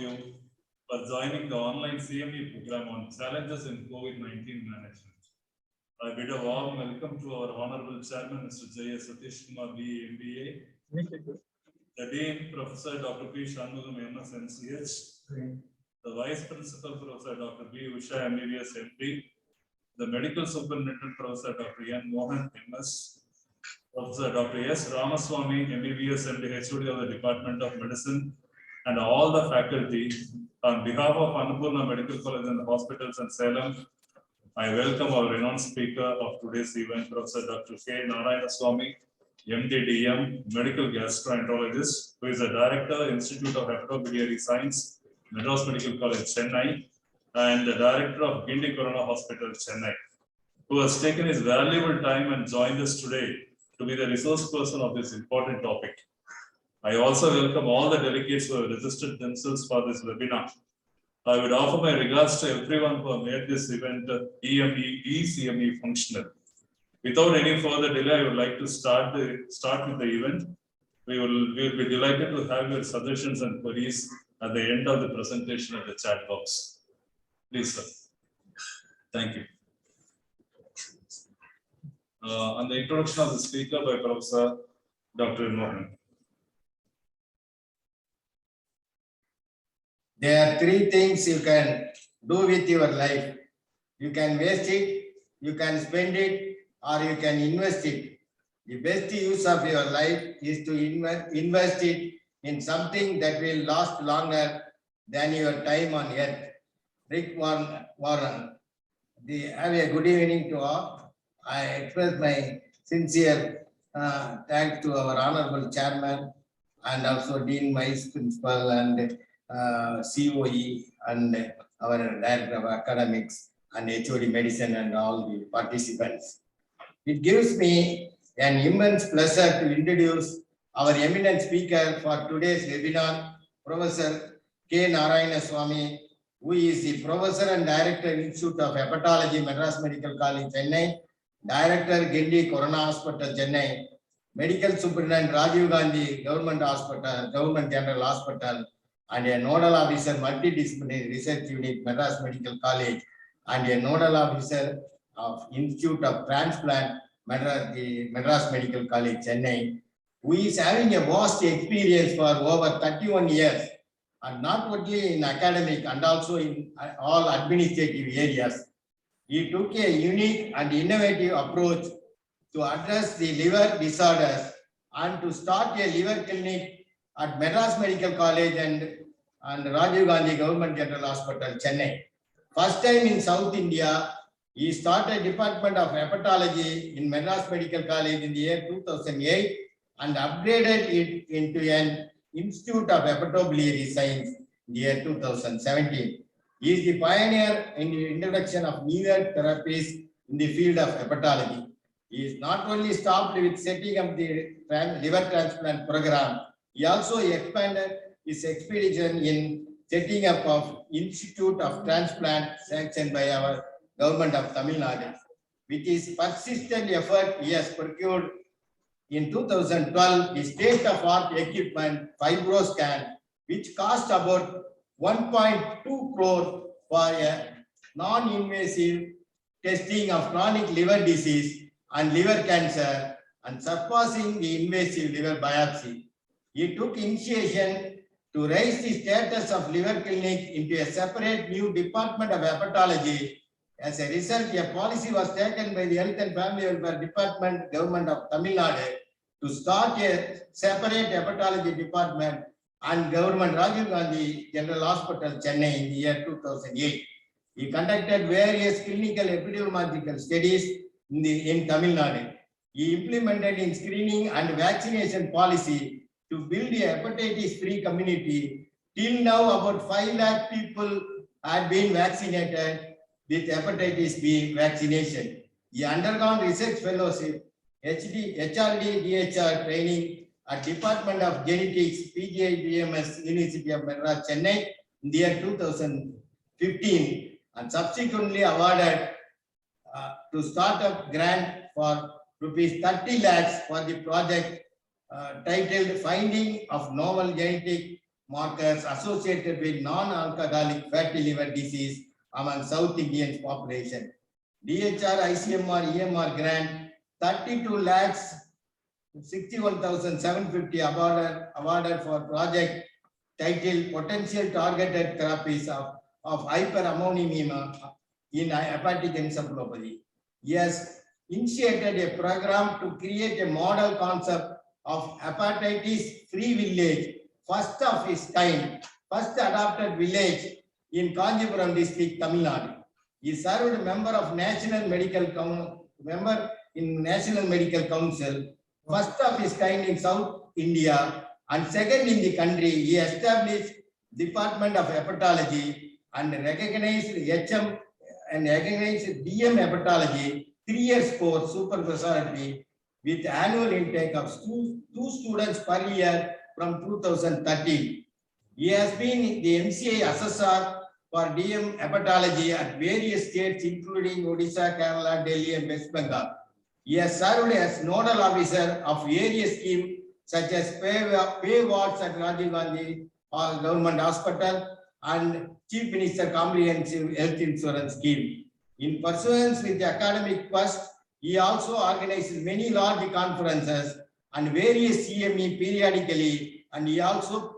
you for joining the online CME program on challenges in COVID-19 management. I bid a warm welcome to our Honorable Chairman, Mr. J. Satish Kumar B. MBA, the Dean, Professor Dr. P. Shanmugam MS MCH, the Vice Principal, Professor Dr. B. Usha MBBS MD, the Medical Superintendent, Professor Dr. N. Mohan MS, Professor Dr. S. Ramaswamy MBBS MD, HOD of the Department of Medicine, and all the faculty. On behalf of Annapurna Medical College and Hospitals in Salem, I welcome our renowned speaker of today's event, Professor Dr. K. Narayanaswamy, MD/DM, Medical Gastroenterologist, who is a Director, Institute of Hepatobiliary Science, Madras Medical College, Chennai, and the Director of Guindy Corona Hospital, Chennai, who has taken his valuable time and joined us today to be the resource person of this important topic. I also welcome all the delegates who have registered themselves for this webinar. I would offer my regards to everyone who made this event ECME functional. Without any further delay, I would like to start with the event. We will be delighted to have your suggestions and queries at the end of the presentation at the chat box. Please, sir. Thank you. On the introduction of the speaker by Professor Dr. Mohan. There are three things you can do with your life. You can waste it, you can spend it, or you can invest it. The best use of your life is to invest it in something that will last longer than your time on earth. Rick Warren. Have a good evening to all. I express my sincere thanks to our Honorable Chairman and also Dean Vice Principal and COE and our Director of Academics and HOD Medicine and all the participants. It gives me an immense pleasure to introduce our eminent speaker for today's webinar, Professor K. Narayanaswamy, who is the Professor and Director, Institute of Hepatology, Madras Medical College, Chennai, Director, Guindy Corona Hospital, Chennai, Medical Superintendent, Rajiv Gandhi Government Hospital, Government General Hospital, and a Nodal Officer, Multidisciplinary Research Unit, Madras Medical College, and a Nodal Officer of Institute of Transplant, Madras Medical College, Chennai, who is having a vast experience for over 31 years, and not only in academic and also in all administrative areas. He took a unique and innovative approach to address the liver disorders and to start a liver clinic at Madras Medical College and Rajiv Gandhi Government General Hospital, Chennai. First time in South India, he started Department of Hepatology in Madras Medical College in the year 2008 and upgraded it into an Institute of Hepatobiliary Science in the year 2017. He is the pioneer in the introduction of newer therapies in the field of hepatology. He is not only stopped with setting up the liver transplant program, he also expanded his expedition in setting up of Institute of Transplant sanctioned by our Government of Tamil Nadu. With his persistent effort, he has procured in 2012 the state-of-art equipment FibroScan, which cost about 1.2 crore for a non-invasive testing of chronic liver disease and liver cancer and surpassing the invasive liver biopsy. He took initiation to raise the status of liver clinic into a separate new Department of Hepatology. As a result, a policy was taken by the Health and Family Welfare Department, Government of Tamil Nadu, to start a separate hepatology department and Government Rajiv Gandhi General Hospital, Chennai in the year 2008. He conducted various clinical epidemiological studies in Tamil Nadu. He implemented in screening and vaccination policy to build a hepatitis-free community. Till now, about 5 lakh people had been vaccinated with hepatitis B vaccination. He undergone research fellowship, HRD, DHR training at Department of Genetics, PGI BMS, University of Madras, Chennai in the year 2015, and subsequently awarded to startup grant for ₹30 lakhs for the project titled Finding of Novel Genetic markers associated with non-alcoholic fatty liver disease among South Indian population. DHR ICMR EMR grant 32 lakhs 61,750 awarded for project titled Potential Targeted Therapies of Hyperammonemia in Hepatic Encephalopathy. He has initiated a program to create a model concept of hepatitis-free village, first of its kind, first adopted village in Kanjipuram district, Tamil Nadu. He served member of National Medical Council, first of his kind in South India and second in the country. He established Department of Hepatology and recognized HM and recognized DM Hepatology 3 years course super specialty with annual intake of two students per year from 2013. He has been the MCA assessor for DM hepatology at various states including Odisha, Kerala, Delhi and West Bengal. He has served as nodal officer of various schemes such as pay wards at Rajiv Gandhi Government Hospital and Chief Minister Comprehensive Health Insurance Scheme. In pursuance with the academic quest, he also organizes many large conferences and various CME periodically, and he also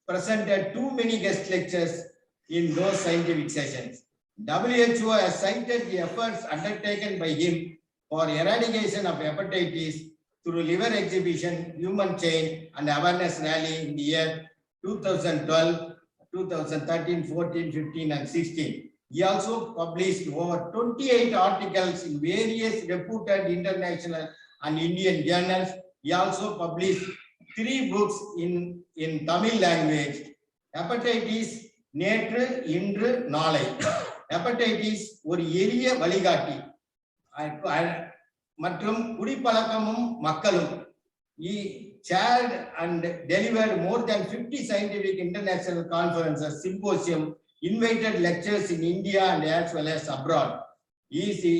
presented too many guest lectures in those scientific sessions. WHO has cited the efforts undertaken by him for eradication of hepatitis through liver exhibition, human chain, and awareness rally in the year 2012, 2013, 14, 15, and 16. He also published over 28 articles in various reputed international and Indian journals. He also published 3 books in Tamil language. Hepatitis, Netru, Indru, Nalai. Hepatitis, ஒரு எளிய வழிகாட்டி மற்றும் குடிப்பழக்கமும் மக்களும். He chaired and delivered more than 50 scientific international conferences, symposium, invited lectures in India and as well as abroad. He is the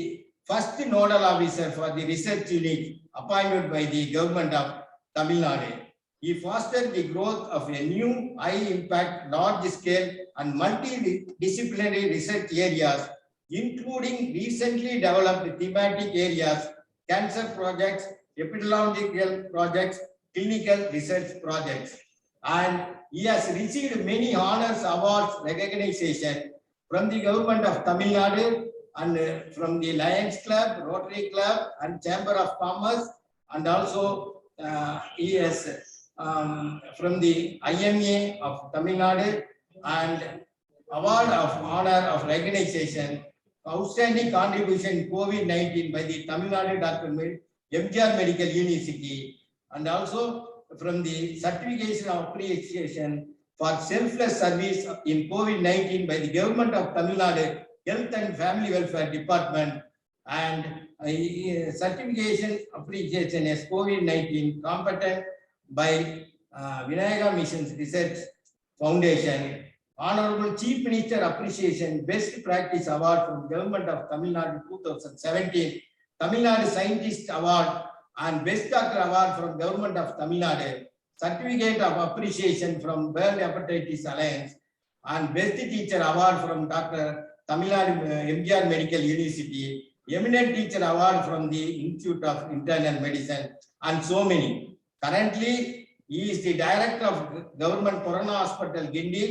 first nodal officer for the research unit appointed by the government of Tamil Nadu. He fostered the growth of a new high-impact, large-scale and multidisciplinary research areas, including recently developed thematic areas, cancer projects, epidemiological projects, clinical research projects. And he has received many honors, awards, recognition from the government of Tamil Nadu and from the Lions Club, Rotary Club and Chamber of Commerce, and also he has from the IMA of Tamil Nadu and award of honor of recognition, outstanding contribution in COVID-19 by the Tamil Nadu Dr. MGR Medical University, and also from the certification of appreciation for selfless service in COVID-19 by the government of Tamil Nadu Health and Family Welfare Department, and certification appreciation as COVID-19 competent by Vinayaka Missions Research Foundation. Honorable Chief Minister Appreciation Best Practice Award from Government of Tamil Nadu 2017, Tamil Nadu Scientist Award and Best Doctor Award from Government of Tamil Nadu, Certificate of Appreciation from World Hepatitis Alliance, and Best Teacher Award from Dr. Tamil Nadu MGR Medical University, Eminent Teacher Award from the Institute of Internal Medicine, and so many. Currently, he is the Director of Government Corona Hospital, Gindi.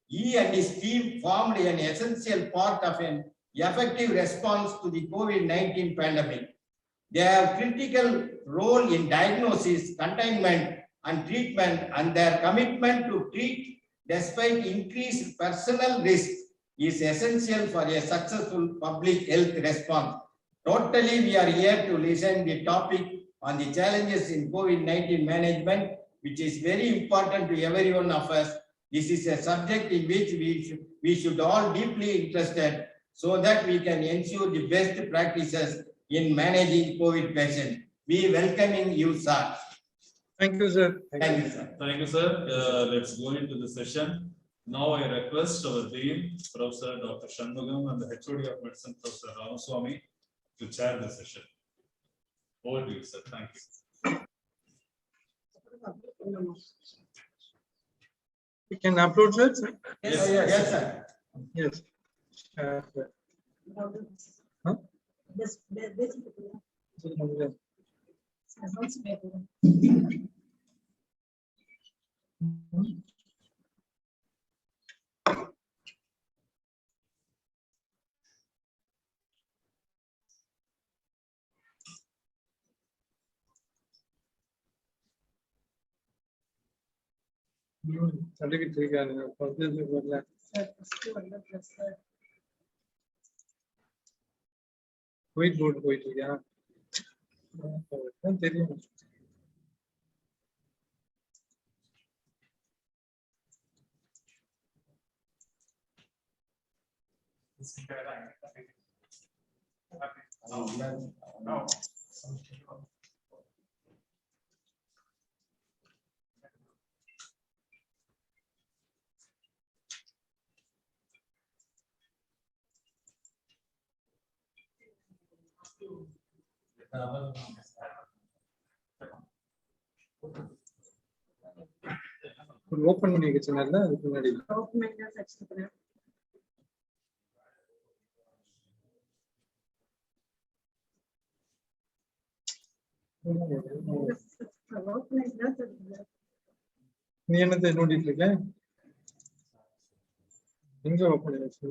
He and his team formed an essential part of an effective response to the COVID-19 pandemic. They have critical role in diagnosis, containment, and treatment, and their commitment to treat despite increased personal risk is essential for a successful public health response. Totally, we are here to listen the topic on the challenges in COVID-19 management, which is very important to every one of us. This is a subject in which we should all deeply interested so that we can ensure the best practices in managing COVID patients. We welcoming you, sir. Thank you, sir. Thank you, sir. Thank you, sir. Let's go into the session. Now I request our Dean, Professor Dr. Shanmugam, and the HOD of Medicine, Professor Ramaswamy, to chair the session. Over to you, sir. Thank you. You can upload, sir? Yes, Yes, sir. Yes. Huh? Certificate இருக்காங்க. வரல. White board போயிட்டு இருக்கியா? தெரியும். Open பண்ணி வச்சிருந்தால அதுக்கு முன்னாடி நீ என்னத்தை நோண்டிட்டு இருக்க? எங்க ஓபன் பண்ணி வச்சு?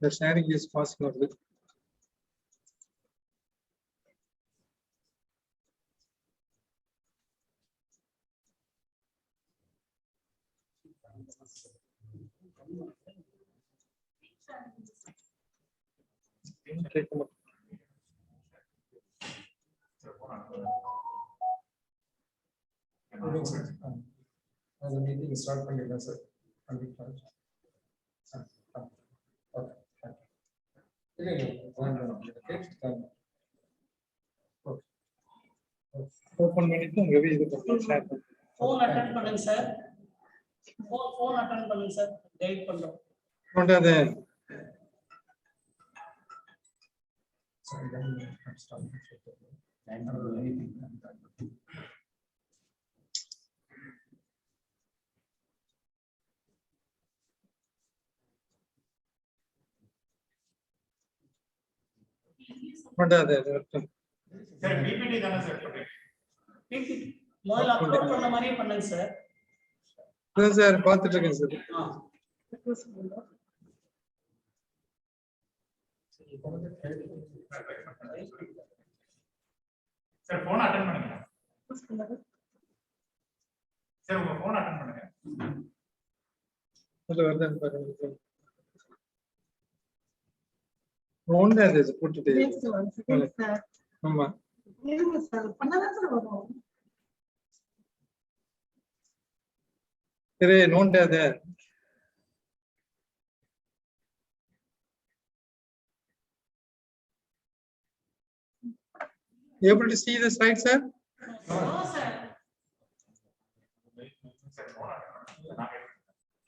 The sharing is fast enough. The meeting start பண்ணிடலாம் சார். ஓபன் பண்ணிட்டு ரவி இது பண்ணி ஷேர் பண்ணு. phone attend பண்ணுங்க சார். phone attend பண்ணுங்க சார். கைட் பண்றோம். போடாத. Sorry, then I'm starting to check it. போடாத. சார் பிபிடி தானே சார் பண்றீங்க? PPT முதல்ல அப்லோட் பண்ண மாதிரியே பண்ணுங்க சார். சார் பார்த்துட்டு இருக்கேன் சார். சார் போன் அட்டெண்ட் பண்ணுங்க. சார் உங்க போன் அட்டெண்ட் பண்ணுங்க. அது வருதுன்னு பாருங்க. ஒண்ணே அது போட்டுட்டு. ஆமா. சரி நோண்டாத. Able to see the slide, sir? No sir.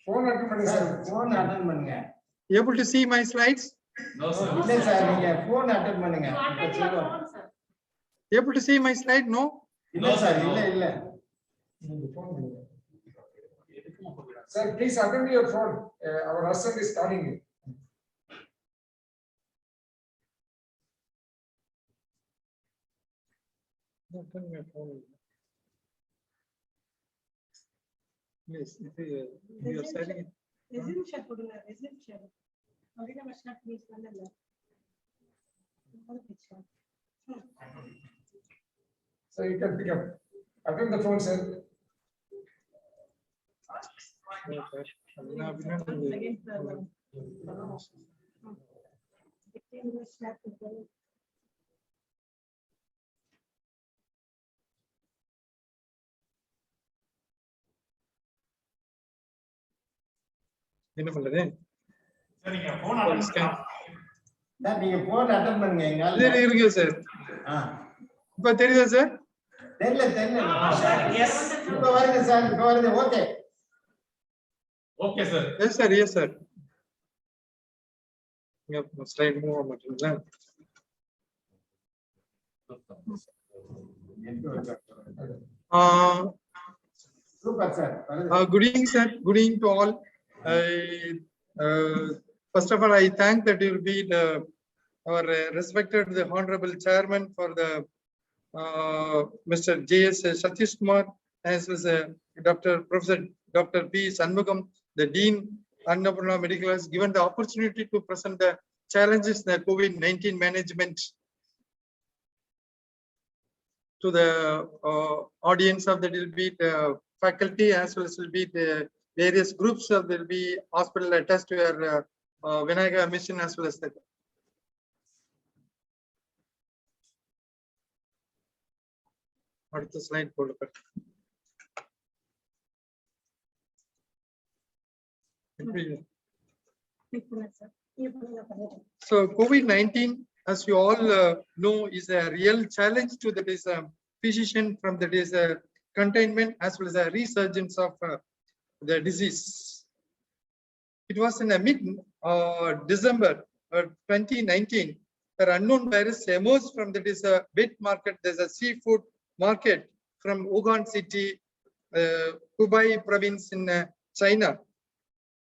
Phone attend பண்ணுங்க சார். Phone attend பண்ணுங்க. Able to see my slides? No, sir. இல்ல சார், நீங்க phone attend பண்ணுங்க. Able to see my slide? No? இல்ல சார், இல்ல. Sir, please attend your phone. Our assistant is calling you. Please, if you are studying it. Resume share கொடுங்க, resume share. Marina Mashna please பண்ணல. So you can pick up. Attend the phone, sir. என்ன பண்றது? Sir நீங்க phone attend Scan. Sir நீங்க phone attend பண்ணுங்க எங்கால. சரி இருக்கு சார். இப்ப தெரியுதா சார்? தெரியல. Yes. இப்ப வருது சார், இப்ப வருது. Okay. Okay sir. Yes sir, yes sir. Slide move ஆகமாட்டீங்களா? Super, sir. Good evening, sir. Good evening to all. First of all, I thank that you will be our respected the honorable chairman for the Mr. J.S. Satish Kumar, as well as Professor Dr. P. Shanmugam, the Dean, Annapurna Medical, has given the opportunity to present the challenges in the COVID-19 management to the audience of that will be the faculty, as well as will be the various groups of will be hospital attached to your Vinayaka mission, as well as that. What the slide called? So COVID-19, as you all know, is a real challenge to the physician from the containment as well as a resurgence of the disease. It was in mid December 2019 that unknown virus emerged from the wet market. There's a seafood market from Wuhan city, Hubei province in China.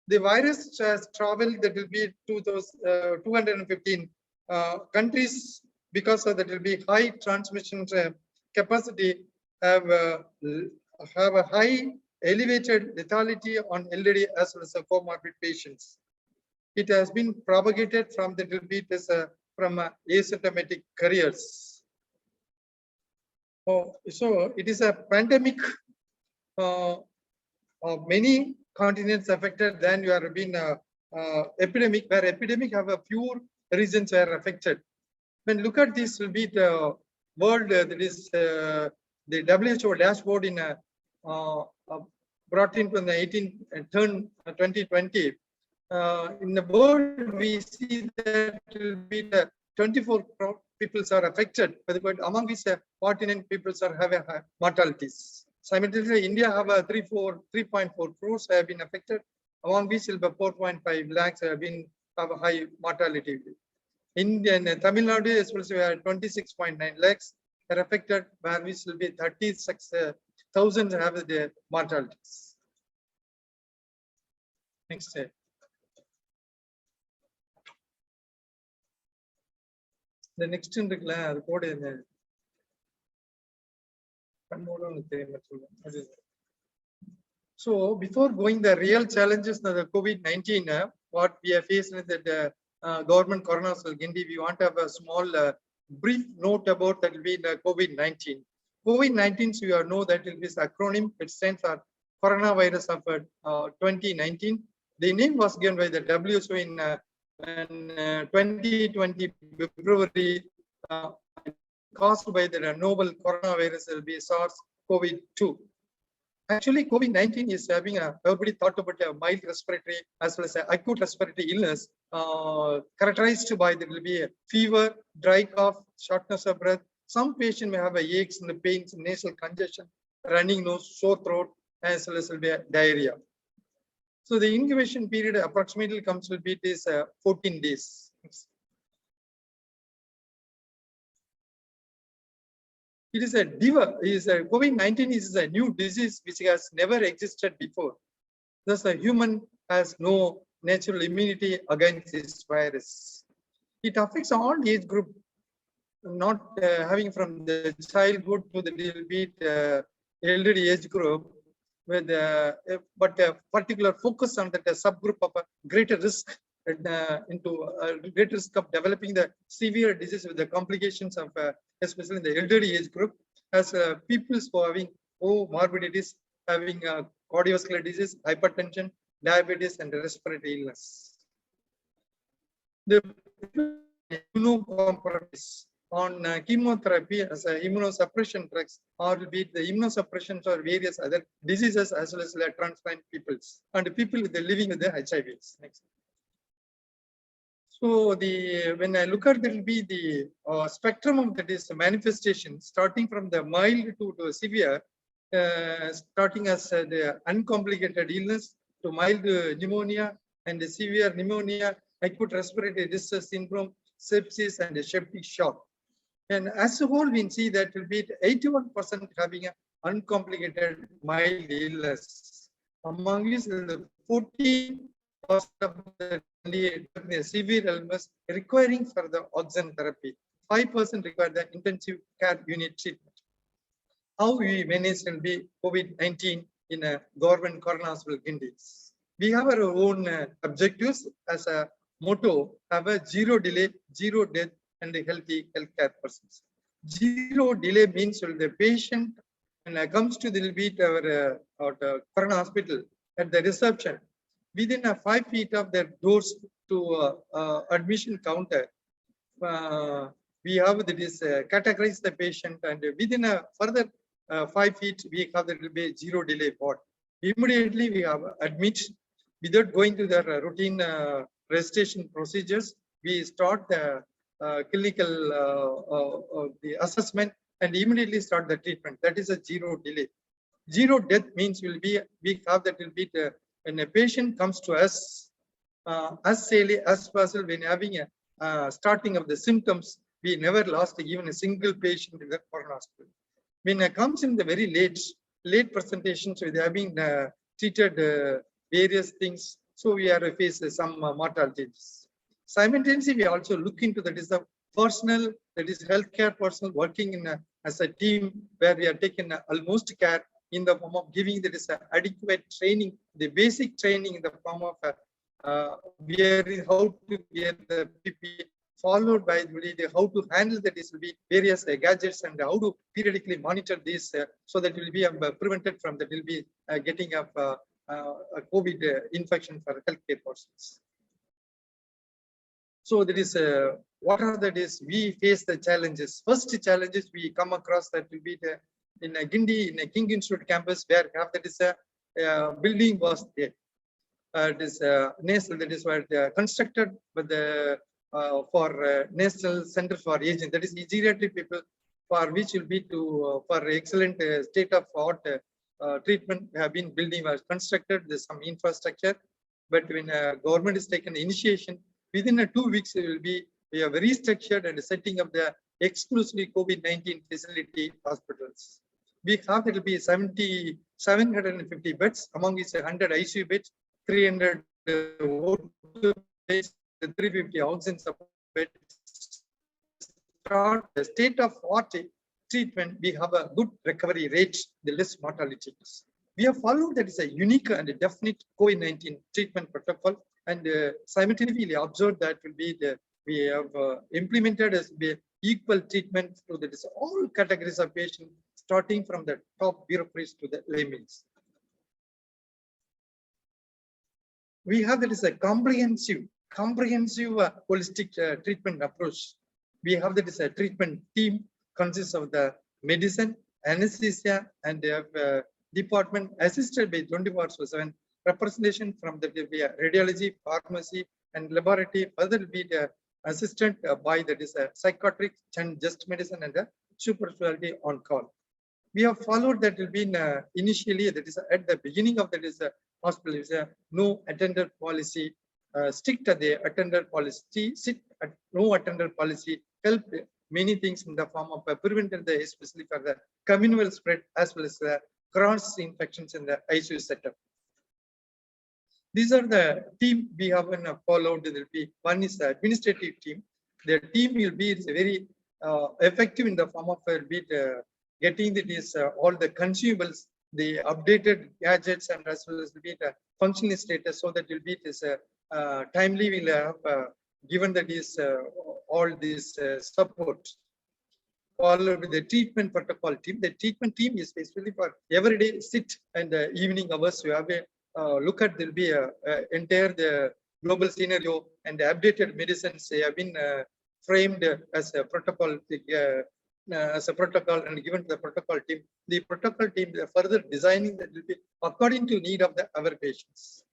The virus has traveled that will be to those 215 countries, because of that will be high transmission capacity, have a high elevated lethality on elderly as well as comorbid patients. It has been propagated from that will be from asymptomatic carriers. So it is a pandemic of many continents affected than you are being epidemic, where epidemic have a few regions were affected. When look at this will be the world, that is the WHO dashboard in brought into the 2020. In the world, we see that will be the 24 people are affected, but among these 49 people are having mortalities. Simultaneously, India have a 3.4 crores have been affected. Among which 4.5 lakhs have been have a high mortality. India and Tamil Nadu especially 26.9 lakhs are affected, where which will be 36,000 have the mortalities. Next slide. The next in the code in there. So before going the real challenges of the COVID-19, what we are facing with the government Corona Gindi, we want to have a small brief note about that will be the COVID-19. COVID-19, so you all know that it is acronym. It stands for Coronavirus of 2019. The name was given by the WHO in 2020 February, caused by the novel coronavirus will be SARS-CoV-2. Actually, COVID-19 is having everybody thought about a mild respiratory as well as an acute respiratory illness, characterized by there will be a fever, dry cough, shortness of breath. Some patient may have aches and the pains, nasal congestion, running nose, sore throat, as well as will be a diarrhea. So the incubation period approximately comes will be 14 days. It is a COVID-19 is a new disease which has never existed before. Thus, a human has no natural immunity against this virus. It affects all age group, not having from the childhood to the little bit elderly age group, with but a particular focus on that subgroup of a greater risk into a greater risk of developing the severe disease with the complications of especially in the elderly age group, as people who are having comorbidities, having cardiovascular disease, hypertension, diabetes, and respiratory illness. The immunocompromise on chemotherapy as immunosuppression drugs, or will be the immunosuppression for various other diseases as well as the transplant peoples and people with the living with the HIV/AIDS. Next. So when I look at there will be the spectrum of that is manifestation, starting from the mild to severe, starting as the uncomplicated illness to mild pneumonia and the severe pneumonia acute respiratory distress syndrome, sepsis, and a septic shock. And as a whole, we see that will be 81% having an uncomplicated mild illness. Among these, the 14% of the severe illness requiring for the oxygen therapy. 5% require the intensive care unit treatment. How we manage will be COVID-19 in a government Corona Hospital Guindies. We have our own objectives as a motto, have a zero delay, zero death, and a healthy healthcare persons. Zero delay means when the patient comes to the Corona Hospital at the reception, within 5 feet of their doors to admission counter, we have that is categorize the patient, and within a further 5 feet, we have that will be zero delay ward. Immediately we have admit without going to the routine registration procedures. We start the clinical the assessment and immediately start the treatment. That is a zero delay. Zero death means will be we have that will be the, when a patient comes to us as early as possible when having a starting of the symptoms. We never lost even a single patient in the Corona Hospital. When it comes in the very late presentations with having treated various things, so we are facing some mortalities. Simultaneously, we also look into that is the personal, that is healthcare personnel working in as a team where we are taking almost care in the form of giving that is adequate training, the basic training in the form of wearing how to wear the PPE, followed by the how to handle that is will be various gadgets and how to periodically monitor this so that will be prevented from that will be getting up a COVID infection for healthcare persons. So that is what are that is we face the challenges. First challenges we come across that will be the in a Guindy in a King Institute campus where half that is a building was there. It is nasal that is what constructed with the for National Center for Aging, that is geriatric people, for which will be to for excellent state of art treatment have been building was constructed. There's some infrastructure, but when government is taken initiation, within 2 weeks it will be we are very structured and setting up the exclusively COVID-19 facility hospitals. We have that will be 750 beds, among is 100 ICU beds, 300 O2 beds, 350 oxygen support beds. Start the state of art treatment, we have a good recovery rate, the less mortalities. We have followed that is a unique and a definite COVID-19 treatment protocol, and simultaneously we observed that will be the we have implemented as equal treatment to that is all categories of patients, starting from the top bureaucrats to the laymen. We have that is a comprehensive holistic treatment approach. We have that is a treatment team consists of the medicine, anesthesia, and they have department assisted by 24/7 representation from the radiology, pharmacy, and laboratory. Further will be the assistant by that is a psychiatric and just medicine and the super specialty on call. We have followed that will be initially that is at the beginning of that is a hospital is a no attender policy, strict at the attender policy, no attender policy help many things in the form of prevented the especially for the communal spread as well as the cross infections in the ICU setup. These are the team we have followed. There will be one is the administrative team. The team will be very effective in the form of getting this all the consumables, the updated gadgets, and as well as the functioning status, so that will be this timely will have given that is all this support. Followed with the treatment protocol team. The treatment team is basically for everyday sit and evening hours. You have a look at there will be a entire the global scenario, and the updated medicines have been framed as a protocol and given to the protocol team. The protocol team further designing that will be according to need of our patients.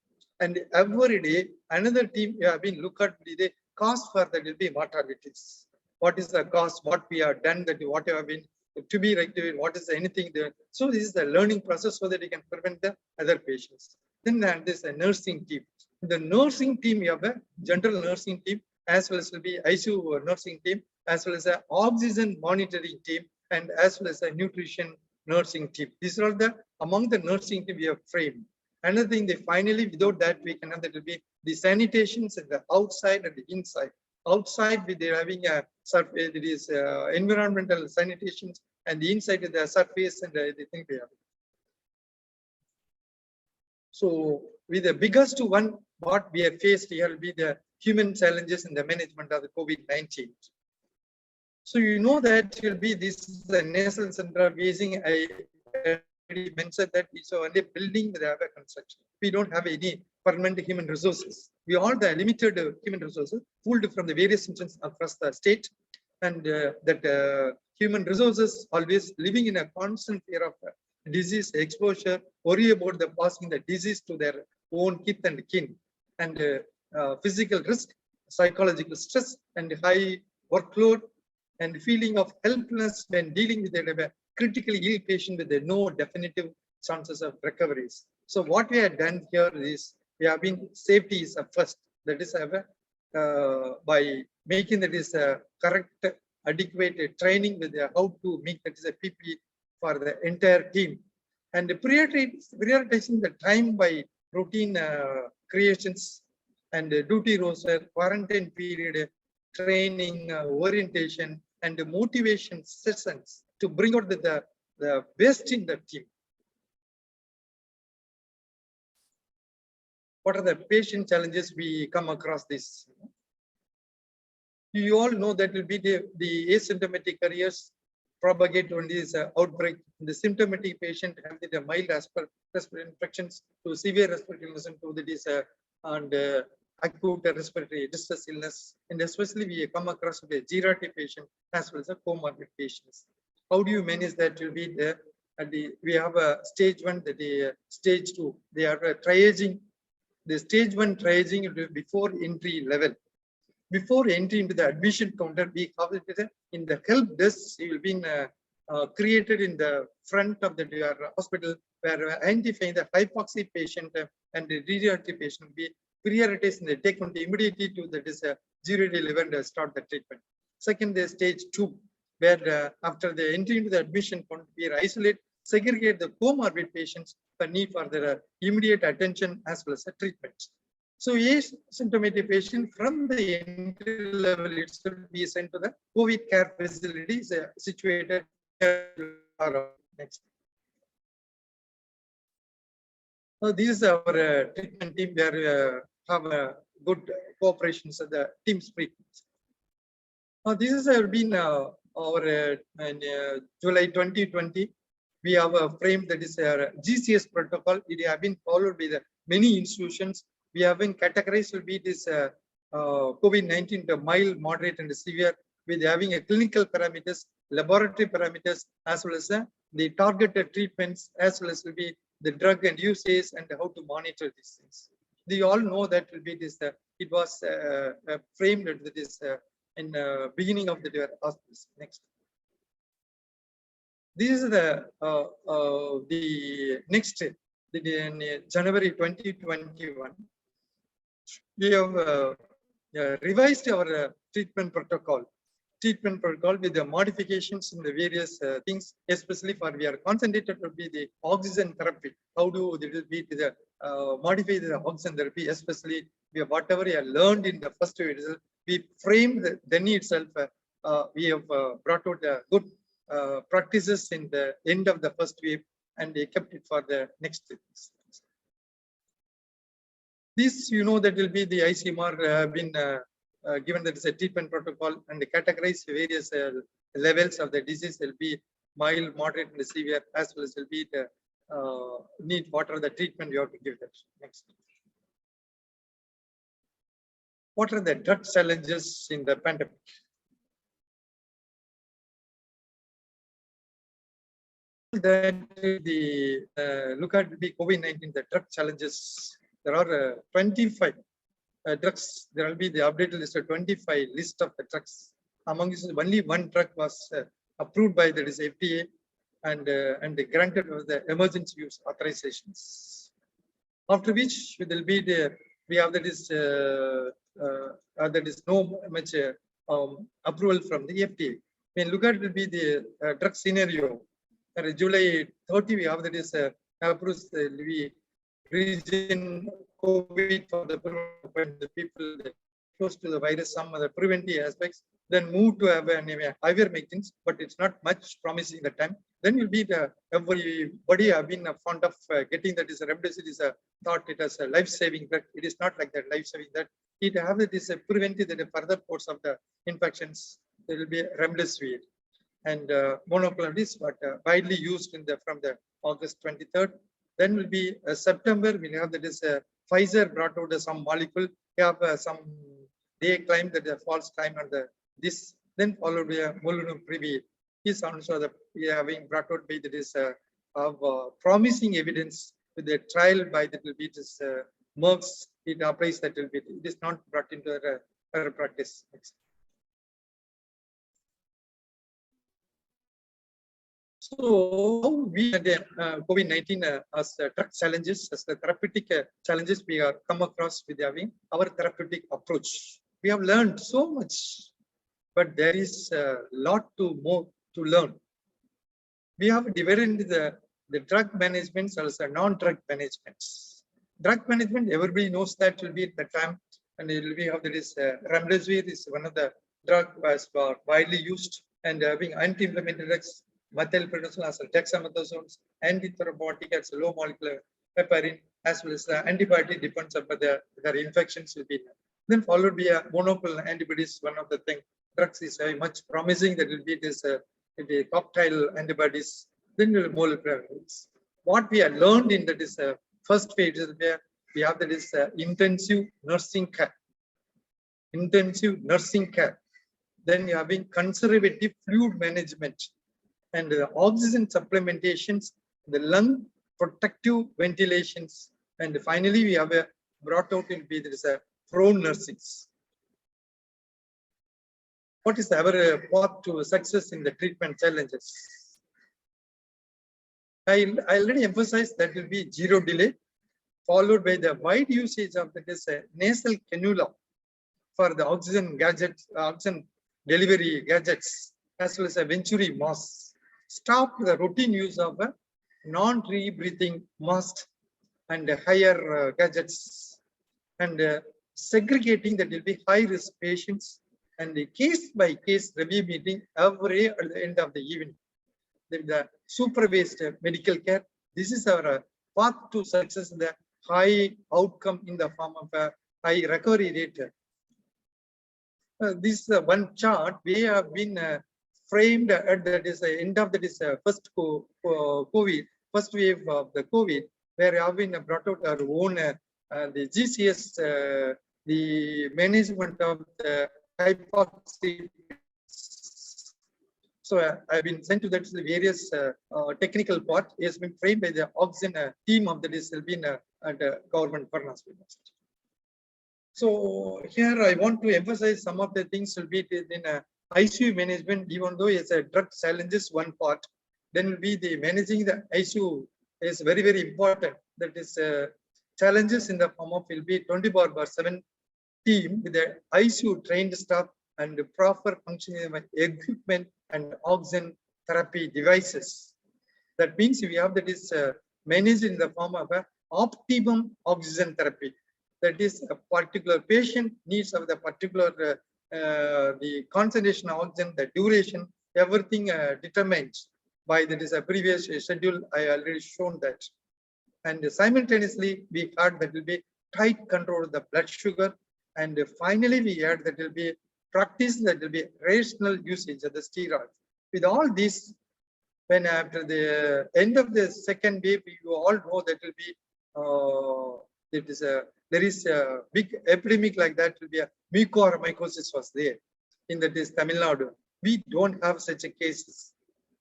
And every day another team have been look at the cost for that will be mortalities. What is the cost? What we have done that what have been to be rectified? What is anything there? So this is the learning process so that we can prevent the other patients. Then there is a nursing team. The nursing team, we have a general nursing team, as well as will be ICU nursing team, as well as a oxygen monitoring team, and as well as a nutrition nursing team. These are all the among the nursing team we have framed. Another thing, they finally, without that, we can have that will be the sanitations at the outside and the inside. Outside, they're having a surface, it is environmental sanitations, and the inside is the surface and the thing we have. So, with the biggest one, what we have faced here will be the human challenges in the management of the COVID-19. So, you know that will be this is the nasal center facing. I already mentioned that it's only building the construction. We don't have any permanent human resources. We all the limited human resources pulled from the various institutions across the state, and that human resources always living in a constant fear of disease exposure, worry about the passing the disease to their own kith and kin, and physical risk, psychological stress, and high workload, and feeling of helplessness when dealing with a critically ill patient with no definitive chances of recoveries. So what we have done here is we have been safety is a first. That is by making that is a correct, adequate training with how to make that is a PPE for the entire team, and prioritizing the time by routine creations and duty roster, quarantine period, training, orientation, and motivation sessions to bring out the best in the team. What are the patient challenges we come across this? You all know that will be the asymptomatic carriers propagate on this outbreak. The symptomatic patient have the mild respiratory infections to severe respiratory illness to the and acute respiratory distress illness, and especially we come across the geriatric patient as well as a comorbid patients. How do you manage that? Will be there at we have a stage 1, the stage 2. They are triaging. The stage 1 triaging will be before entry level. Before entry into the admission counter, we have it in the help desk. It will be created in the front of the hospital, where identifying the hypoxia patient and the geriatric patient will be prioritized and they take on immediately to the geriatric level and start the treatment. Second, the stage 2, where after the entry into the admission counter, we isolate, segregate the comorbid patients for need for their immediate attention as well as the treatment. So, asymptomatic patient from the entry level itself be sent to the COVID care facilities situated here. Next. So, this is our treatment team. We have a good cooperation of the team spirit. This has been our in July 2020. We have framed that is GCS protocol. It has been followed by the many institutions. We have been categorized will be this COVID-19 to mild, moderate, and severe, with having a clinical parameters, laboratory parameters, as well as the targeted treatments, as well as will be the drug and usage and how to monitor these things. You all know that will be this. It was framed at this in beginning of the hospice. Next. This is the next in January 2021. We have revised our treatment protocol with the modifications in the various things, especially for we are concentrated to be the oxygen therapy. How do it will be the modify the oxygen therapy, especially we have whatever we have learned in the first wave, we framed then itself. We have brought out good practices in the end of the first wave, and they kept it for the next weeks. This, you know, that will be the ICMR been given that is a treatment protocol and categorize various levels of the disease. Will be mild, moderate, and severe, as well as will be the need what are the treatment you have to give that. Next. What are the drug challenges in the pandemic? That the look at the COVID-19, the drug challenges. There are 25 drugs. There will be the updated list of 25 list of the drugs. Among these, only one drug was approved by the FDA and granted the emergency use authorizations. After which there will be the we have that is no much approval from the FDA. When look at will be the drug scenario. July 30, we have that is approves the region COVID for the people close to the virus, some other preventive aspects, then move to have an ivermectin, but it's not much promising the time. Then will be the everybody have been fond of getting that is remdesivir is a thought it as a life-saving drug. It is not like that life-saving that it have it is a preventive that the further course of the infections. There will be remdesivir and monoclonal is what widely used in the from the August 23rd. Then will be September. We have that is Pfizer brought out some molecule. We have some they claim that the false claim on the this. Then followed by molnupiravir. Is also the having brought out by that is of promising evidence with the trial by that will be this Merck's. It applies that will be it is not brought into a practice. So we had COVID-19 as drug challenges, as the therapeutic challenges we are come across with having our therapeutic approach. We have learned so much, but there is a lot more to learn. We have divided into the drug management as a non-drug management. Drug management, everybody knows that will be at the time, and it will be how that is remdesivir is one of the drug was widely used, and having anti-inflammatory drugs. Methylprednisolone as dexamethasone, antithrombotic as low molecular heparin, as well as the antibiotic depends upon their infections will be. Then followed by a monoclonal antibodies. One of the thing drugs is very much promising that will be this cocktail antibodies. Then will molecular. What we have learned in that is first phase is where we have that is intensive nursing care. Intensive nursing care. Then you have been conservative fluid management. And the oxygen supplementations, the lung protective ventilations, and finally we have brought out in there is a prone nursing. What is our path to success in the treatment challenges? I already emphasized that will be zero delay, followed by the wide usage of that is nasal cannula for the oxygen gadgets, oxygen delivery gadgets, as well as a venturi mask. Stop the routine use of a non-rebreathing mask and higher gadgets, and segregating that will be high-risk patients, and the case-by-case review meeting every at the end of the evening. The supervised medical care. This is our path to success. The high outcome in the form of a high recovery rate. This one chart we have been framed at that is the end of that is first COVID, first wave of the COVID, where we have been brought out our own the GCS, the management of the hypoxia. So I've been sent to that the various technical part. It has been framed by the oxygen team of that is been at government Parnas University. So here I want to emphasize some of the things will be in ICU management, even though it's a drug challenges one part, then will be the managing the ICU is very, very important. That is challenges in the form of will be 24/7 team with the ICU trained staff and the proper functioning of equipment and oxygen therapy devices. That means we have that is managed in the form of a optimum oxygen therapy. That is a particular patient needs of the particular the concentration of oxygen, the duration, everything determined by that is a previous schedule. I already shown that. And simultaneously we had that will be tight control of the blood sugar, and finally we had that will be practice that will be rational usage of the steroids. With all this, when after the end of the second wave, you all know that will be there is a big epidemic like that will be a mucormycosis was there in that is Tamil Nadu. We don't have such a cases.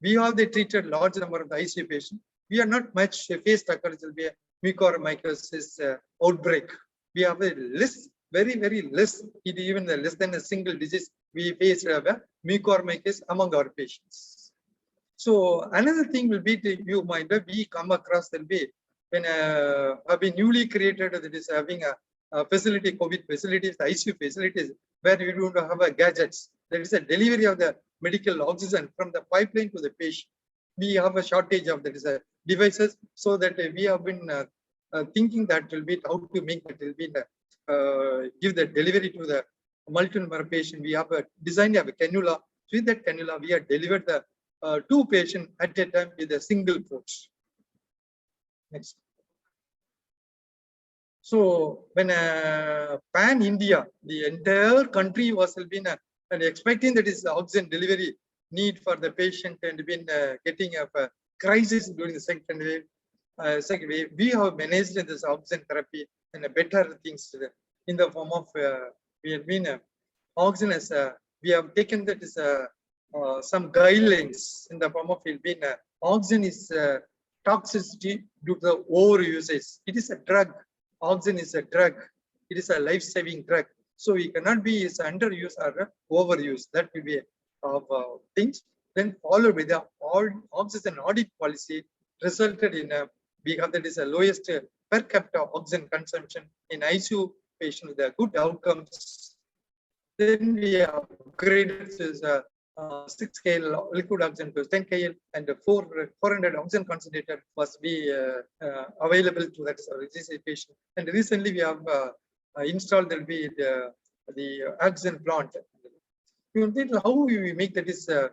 We have they treated large number of the ICU patients. We are not much faced occurrence will be a mucormycosis outbreak. We have a less, very, very less, even less than a single disease we face a mucormycosis among our patients. So another thing will be to you mind we come across will be when have been newly created that is having a facility, COVID facilities, ICU facilities, where we don't have a gadgets. There is a delivery of the medical oxygen from the pipeline to the patient. We have a shortage of the devices, so that we have been thinking that will be how to make that will be give the delivery to the multiple patient. We have a design of a cannula. With that cannula, we have delivered the 2 patients at a time with a single port. Next. So when pan India, the entire country was been and expecting that is oxygen delivery need for the patient and been getting a crisis during the second wave. We have managed this oxygen therapy and better things in the form of we have been oxygen as we have taken that is some guidelines in the form of oxygen is toxicity due to the overusage. It is a drug. Oxygen is a drug. It is a life-saving drug. So we cannot be underuse or overuse. That will be of things. Then followed with the oxygen audit policy resulted in we have that is the lowest per capita oxygen consumption in ICU patients with good outcomes. Then we upgraded this 6 scale liquid oxygen to 10 kL and 400 oxygen concentrator must be available to that patient. And recently we have installed there will be the oxygen plant. You know, how we make that is the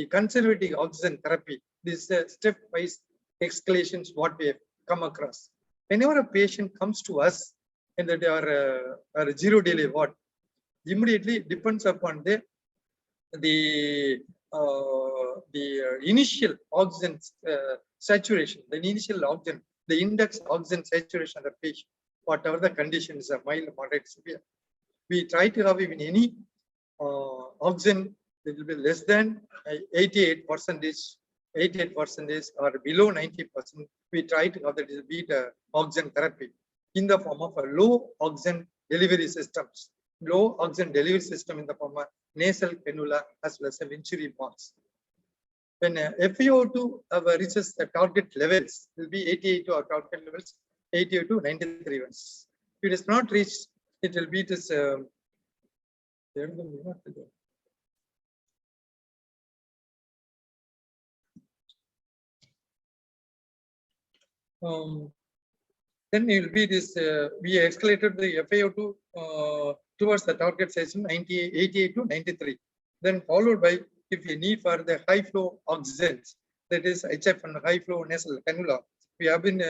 conservative oxygen therapy. This step-wise escalations what we have come across. Whenever a patient comes to us and that they are 0 delay what immediately depends upon the initial oxygen saturation, the initial oxygen, the index oxygen saturation of the patient, whatever the conditions are mild, moderate, severe. We try to have even any oxygen that will be less than 88%, 88% or below 90%. We try to have that is be the oxygen therapy in the form of a low oxygen delivery systems. Low oxygen delivery system in the form of nasal cannula as well as a Venturi box. When FiO2 reaches the target levels, will be 88 to our target levels, 88 to 93 ones. If it is not reached, it will be this. Then it will be this. We escalated the FiO2 towards the target session 88 to 93. Then followed by if you need for the high flow oxygens, that is HF and high flow nasal cannula, we have been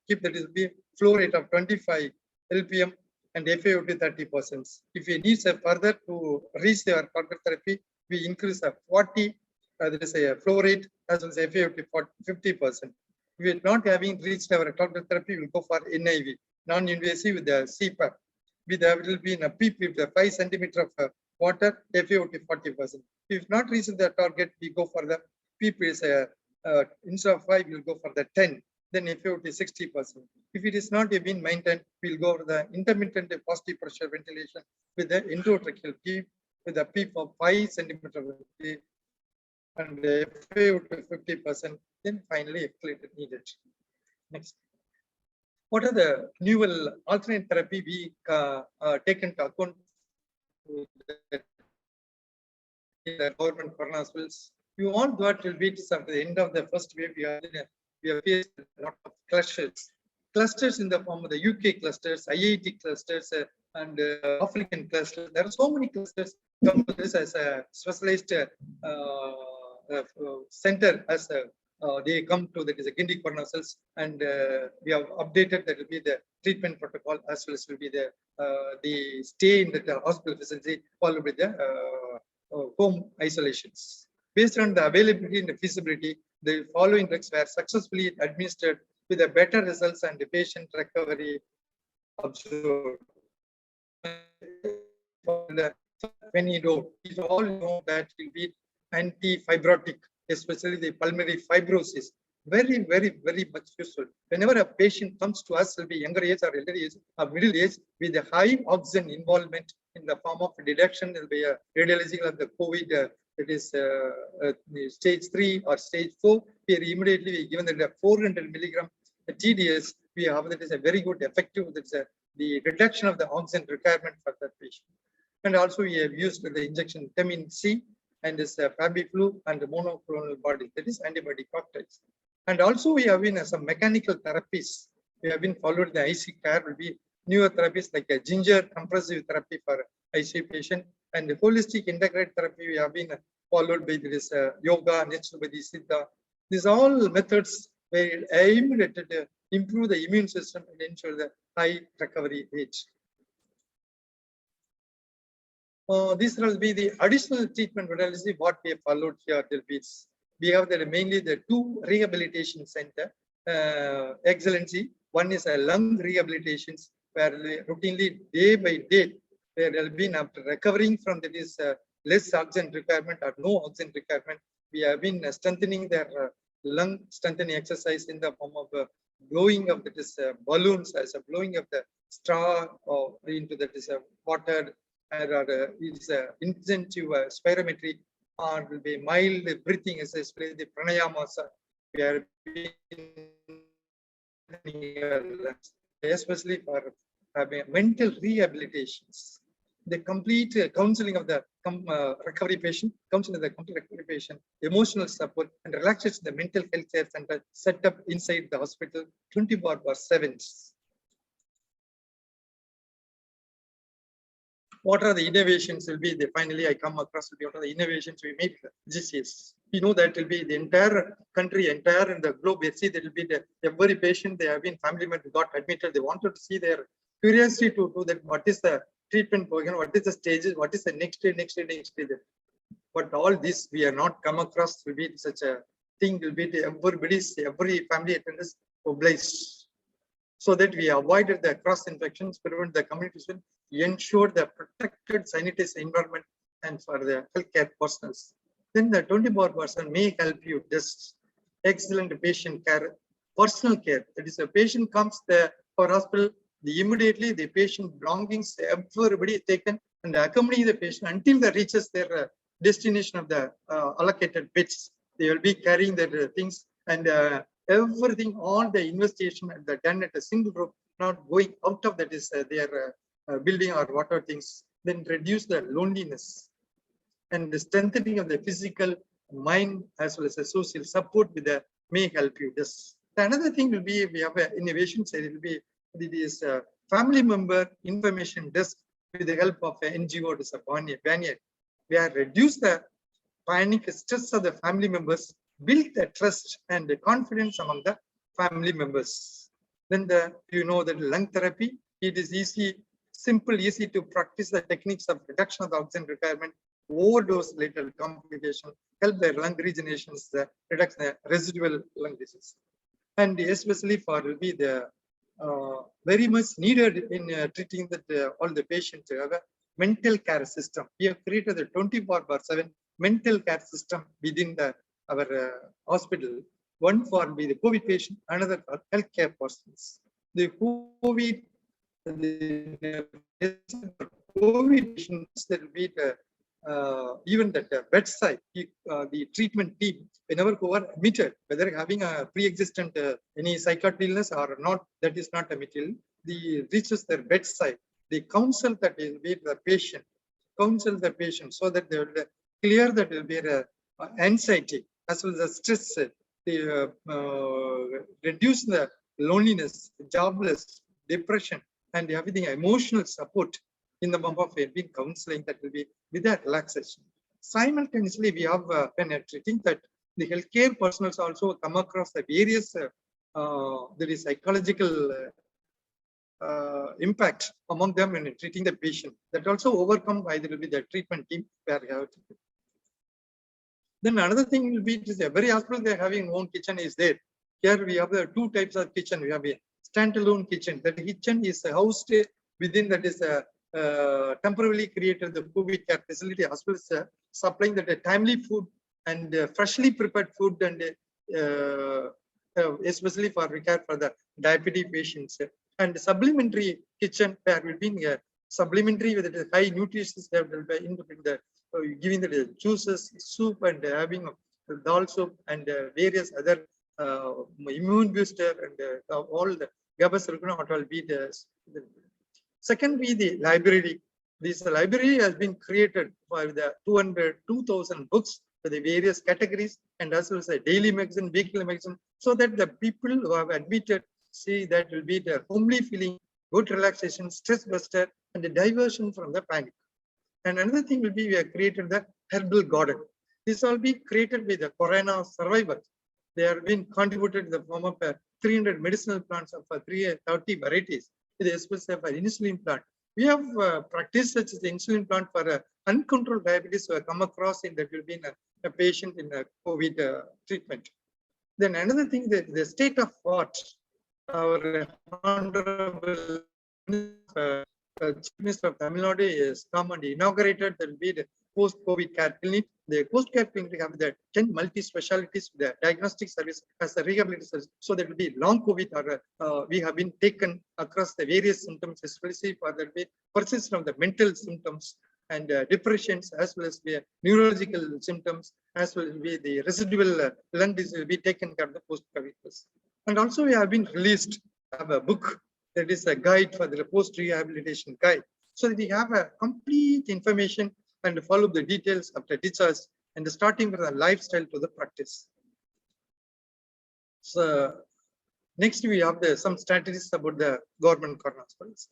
keep that is be flow rate of 25 LPM and FiO2 30%. If you need further to reach their target therapy, we increase a 40. There is a flow rate as well as FiO2 50%. If we are not having reached our target therapy, we will go for NIV, non-invasive with the CPAP. With it will be in a PEEP with the 5 centimeter of water, FiO2 40%. If not reaching the target, we go for the PEEP is instead of 5, we'll go for the 10. Then FiO2 60%. If it is not been maintained, we'll go for the intermittent positive pressure ventilation with the endotracheal PEEP with a PEEP of 5 centimeter and FiO2 50%. Then finally escalated needed. Next. What are the new alternate therapy we taken to account in the government corona hospitals? We want that will be at the end of the first wave. We have faced a lot of clusters. Clusters in the form of the UK clusters, IIT clusters, and African clusters. There are so many clusters come to this as a specialized center as they come to that is a Guindy corona cells, and we have updated that will be the treatment protocol as well as will be the stay in the hospital facility followed with the home isolations. Based on the availability and the feasibility, the following drugs were successfully administered with a better results and the patient recovery observed. When you know, you all know that will be anti-fibrotic, especially the pulmonary fibrosis. Very, very, very much useful. Whenever a patient comes to us, will be younger age or elder age or middle age with a high oxygen involvement in the form of deduction, will be a radiology of the COVID. It is stage 3 or stage 4. Here immediately we given that 400 milligram TDS. We have that is a very good effective. That is the reduction of the oxygen requirement for that patient. And also we have used the injection vitamin C and this Fabiflu and the monoclonal body, that is antibody cocktails. And also we have been some mechanical therapies. We have been followed the IC care will be newer therapies like a ginger compressive therapy for IC patient, and the holistic integrated therapy we have been followed by this yoga, naturopathy, siddha. These all methods were aimed at improve the immune system and ensure the high recovery rate. This will be the additional treatment modality what we have followed here. We have mainly the two rehabilitation center excellency. One is a lung rehabilitation where routinely day by day there will be after recovering from this less oxygen requirement or no oxygen requirement. We have been strengthening their lung strengthening exercise in the form of blowing of this balloons as a blowing of the straw or into this water, or it's intensive spirometry, or will be mild breathing exercise, the pranayamas. We are especially for mental rehabilitations. The complete counseling of the recovery patient, counseling of the complete recovery patient, emotional support and relaxation, the mental health care center set up inside the hospital 24/7. What are the innovations will be the finally I come across what are the innovations we made GCS. You know that will be the entire country, entire in the globe. We see that will be the every patient they have been family member got admitted. They wanted to see their curiosity to do that. What is the treatment program? What is the stages? What is the next day? But all this we are not come across will be such a thing will be the every family attendance obliged, so that we avoided the cross infections, prevent the communication, ensure the protected sanitized environment and for the healthcare personnels. Then the 24/7 may help you just excellent patient care, personal care. That is, a patient comes there for hospital, immediately the patient belongings, everybody is taken and accompany the patient until they reaches their destination of the allocated beds. They will be carrying their things and everything, all the investigation and done at a single group, not going out of that is their building or whatever things. Then reduce the loneliness and the strengthening of the physical, mind as well as the social support with the may help you. This another thing will be we have an innovation side. It will be this family member information desk with the help of an NGO. This Banyan. We have reduced the panic, stress of the family members, build the trust and the confidence among the family members. Then you know that lung therapy, it is simple, easy to practice the techniques of reduction of the oxygen requirement, overdose related complication, help the lung regenerations, reduction the residual lung disease. And especially for will be the very much needed in treating that all the patients have a mental care system. We have created a 24/7 mental care system within our hospital. One for the COVID patient, another for healthcare persons. The COVID patients that will be even that bedside, the treatment team, whenever who are admitted, whether having a pre-existent any psychiatric illness or not, that is not a material. The reaches their bedside, they counsel that will be the patient, so that they will clear that will be anxiety as well as stress, reduce the loneliness, jobless, depression, and everything emotional support in the form of counseling that will be with that relaxation. Simultaneously, we have when treating that the healthcare personnel also come across the various there is psychological impact among them in treating the patient. That also overcome by there will be the treatment team where we have to. Then another thing will be is every hospital they are having own kitchen is there. Here we have two types of kitchen. We have a standalone kitchen. That kitchen is housed within that is temporarily created the COVID care facility. Hospitals supplying that timely food and freshly prepared food and especially for care for the diabetic patients. And supplementary kitchen where will be supplementary with the high nutrition level in the giving the juices, soup, and having dal soup and various other immune booster and all the GABA what will be the Second, be the library. This library has been created by the 2,000 books for the various categories and as well as a daily magazine, weekly magazine, so that the people who have admitted see that will be the homely feeling, good relaxation, stress buster, and a diversion from the panic. And another thing will be we have created the herbal garden. This will be created by the corona survivors. They have been contributed in the form of 300 medicinal plants of 330 varieties, especially for insulin plant. We have practiced such as the insulin plant for uncontrolled diabetes who have come across in that will be in a patient in a COVID treatment. Then another thing, the state of art, our honorable Chief Minister of Tamil Nadu has come and inaugurated there will be the post-COVID care clinic. The post-care clinic have the 10 multi-specialties, the diagnostic service as a rehabilitation service. So there will be long COVID or we have been taken across the various symptoms, especially for the persistence of the mental symptoms and depressions, as well as the neurological symptoms, as well as the residual lung disease will be taken care of the post-COVID. And also we have been released a book that is a guide for the post-rehabilitation guide, so that we have a complete information and follow the details of the discharge and starting with the lifestyle to the practice. So next we have some strategies about the government corona hospitals.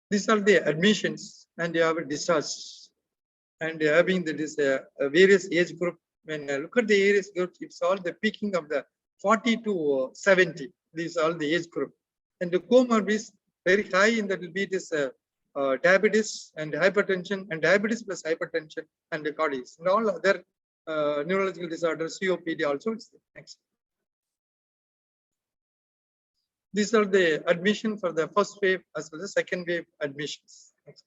These are the admissions and they have a discharge and having that is a various age group. When I look at the various groups, it's all the peaking of the 40 to 70. These are all the age group. And the comorbidities very high in that will be this diabetes and hypertension and diabetes plus hypertension and the cardiac and all other neurological disorders, COPD also. Next. These are the admission for the first wave as well as second wave admissions. Next.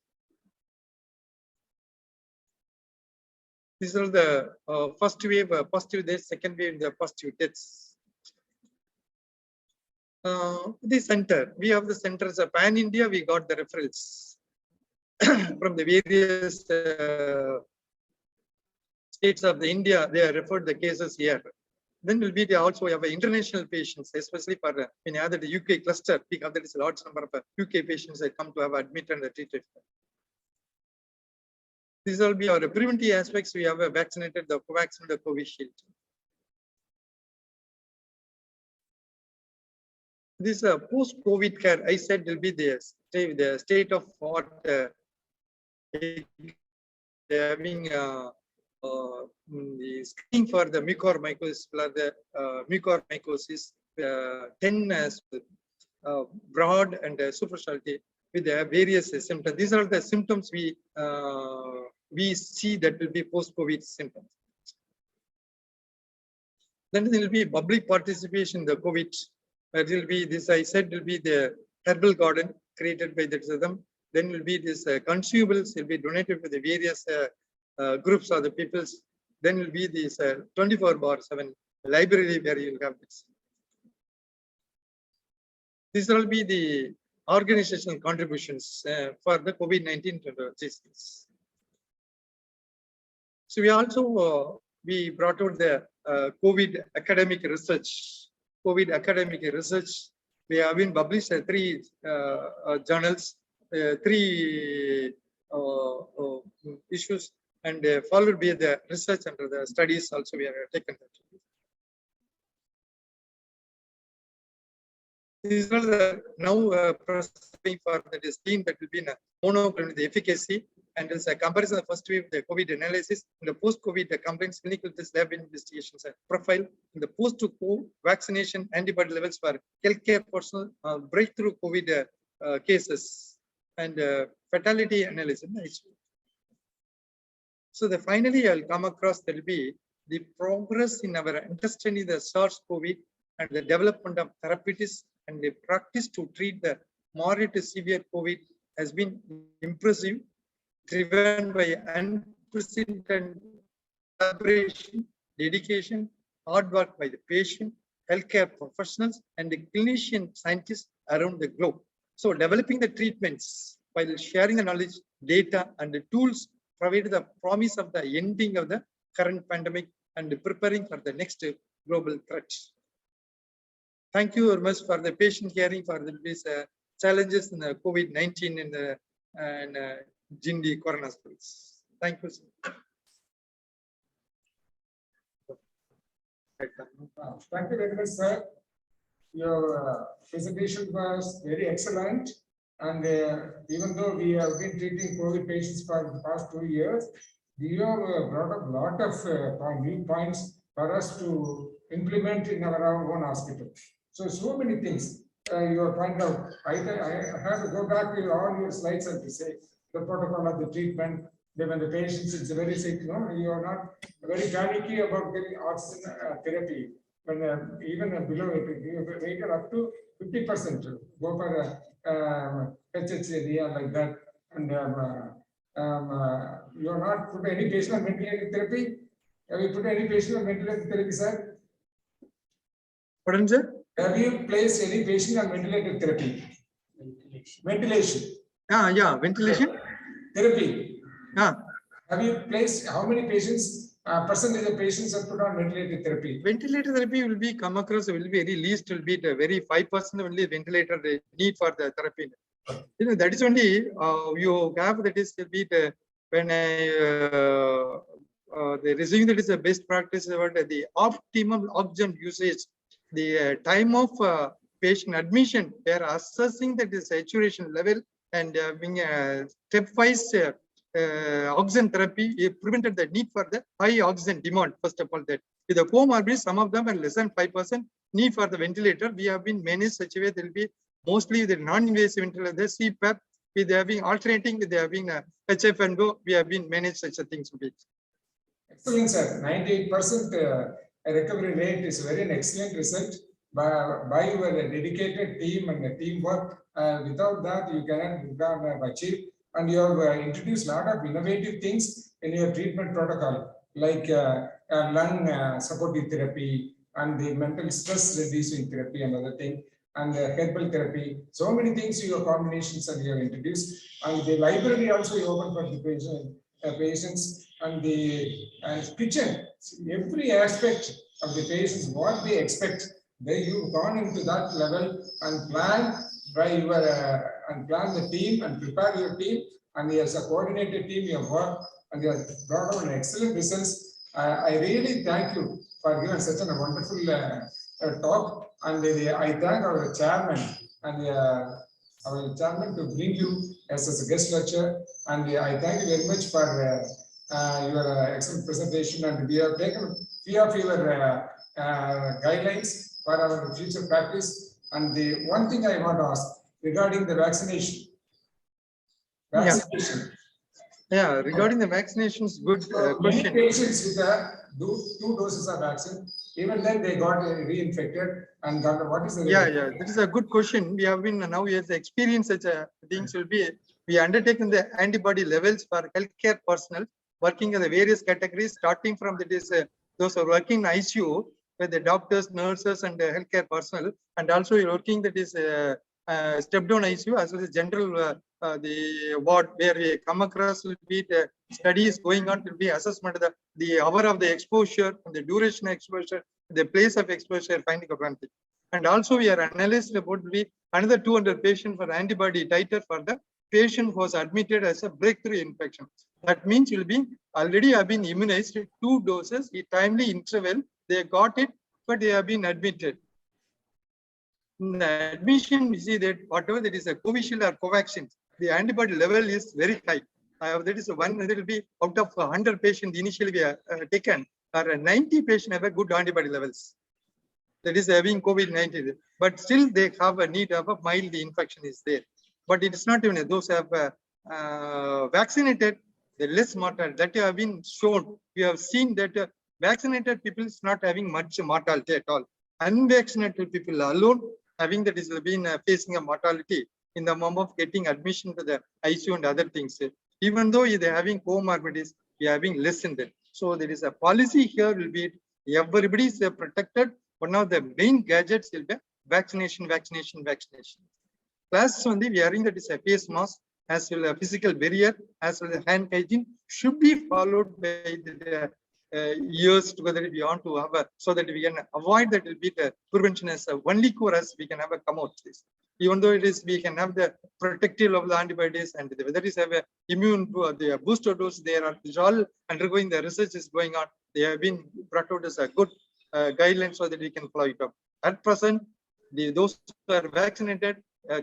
These are the first wave positive deaths, second wave the positive deaths. The center, we have the centers of Pan India, we got the referrals from the various states of the India, they have referred the cases here. Then will be the also we have international patients, especially for when you have the UK cluster, because there is a large number of UK patients that come to have admitted and treated. These will be our preventive aspects. We have vaccinated the Covaxin, the Covishield. This post-COVID care, I said, will be the state of what having the screening for the mucormycosis, the mucormycosis, 10 broad and superficiality with the various symptoms. These are the symptoms we see that will be post-COVID symptoms. Then there will be public participation in the COVID. It will be this, I said, will be the herbal garden created by the system. Then will be this consumables will be donated by the various groups of the peoples. Then will be this 24/7 library where you will have this. These will be the organizational contributions for the COVID-19 disease. So we also we brought out the COVID academic research. COVID academic research. We have been published 3 journals, 3 issues, and followed by the research under the studies also we have taken that. These are the now proceeding for the scheme that will be in monoclonal the efficacy and there's a comparison of first wave the COVID analysis in the post-COVID the complaints clinical test lab investigations profile in the post-COVID vaccination antibody levels for healthcare personnel breakthrough COVID cases and fatality analysis. So finally I'll come across there will be the progress in our understanding the SARS-CoV and the development of therapeutics and the practice to treat the moderate to severe COVID has been impressive, driven by unprecedented collaboration, dedication, hard work by the patient, healthcare professionals, and the clinician scientists around the globe. So developing the treatments while sharing the knowledge, data, and the tools provided the promise of the ending of the current pandemic and preparing for the next global threat. Thank you very much for the patient hearing for this challenges in the COVID-19 in the Jindi Corona hospitals. Thank you, sir. Thank you very much, sir. Your presentation was very excellent. And even though we have been treating COVID patients for the past 2 years, you have brought up a lot of new points for us to implement in our own hospital. So many things you have pointed out. I have to go back to all your slides and to say the protocol of the treatment. Then when the patients is very sick, no, you are not very panicky about getting oxygen therapy. When even below it, you have rated up to 50% to go for HHCD like that. And you are not put any patient on ventilator therapy. Have you put any patient on ventilator therapy, sir? Pardon, sir? Have you placed any patient on ventilator therapy? Ventilation. Yeah, ventilation. Therapy. Ah, Have you placed how many patients, percentage of patients are put on ventilator therapy? ventilator therapy will be come across will be very least will be the very 5% only ventilator they need for the therapy. You know, that is only you have that is will be the when the resume that is the best practice about the optimum oxygen usage. The time of patient admission, they are assessing that the saturation level and being stepwise oxygen therapy prevented the need for the high oxygen demand. First of all, that with the comorbidities, some of them are less than 5% need for the ventilator. We have been managed such a way there will be mostly the non-invasive ventilator, the CPAP, with having alternating with having HFNO. We have been managed such a things. Excellent, sir. 98% recovery rate is very excellent result by your dedicated team and the teamwork. Without that, you cannot achieve. And you have introduced a lot of innovative things in your treatment protocol, like lung supportive therapy and the mental stress reducing therapy and other thing, and herbal therapy. So many things your combinations that you have introduced. And the library also you open for the patients and the kitchen. Every aspect of the patients, what they expect, you've gone into that level and plan by your and plan the team and prepare your team, and as a coordinated team you have worked and you have brought out excellent results. I really thank you for giving such a wonderful talk, and I thank our chairman and our chairman to bring you as a guest lecturer, and I thank you very much for your excellent presentation, and we have taken few of your guidelines for our future practice. And the one thing I want to ask regarding the vaccination. Yeah, regarding the vaccinations, good Many question. patients with two doses of vaccine, even then they got reinfected and got what is the Yeah, that is a good question. We have been now as experience such a things will be we undertaken the antibody levels for healthcare personnel working in the various categories, starting from those who are working in ICU with the doctors, nurses, and the healthcare personnel, and also you're working that is step down ICU as well as general the ward where we come across will be the studies going on will be assessment of the hour of the exposure, the duration of exposure, the place of exposure, finding of one thing. And also we are analyzed about the another 200 patients for antibody titer for the patient who was admitted as a breakthrough infection. That means will be already have been immunized 2 doses, a timely interval, they got it, but they have been admitted. In the admission, we see that whatever that is a Covishield or Covaxin, the antibody level is very high. That is one that will be out of 100 patients initially we are taken, or 90 patients have a good antibody levels. That is having COVID-19, but still they have a need of a mild infection is there. But it is not even those who have vaccinated, the less mortality that have been shown. We have seen that vaccinated people is not having much mortality at all. Unvaccinated people alone having that is been facing a mortality in the moment of getting admission to the ICU and other things. Even though they are having comorbidities, we are having less in them. So there is a policy here will be everybody is protected. One of the main gadgets will be vaccination. Plus only wearing that is a face mask as well as physical barrier as well as hand hygiene should be followed by the years together if we want to have so that we can avoid that will be the prevention as only cure as we can have a come out this. even though it is, we can have the protective of the antibodies and whether it is have a immune the booster dose, they are all undergoing the research is going on. They have been brought out as a good guidelines so that we can follow it up. At present, those who are vaccinated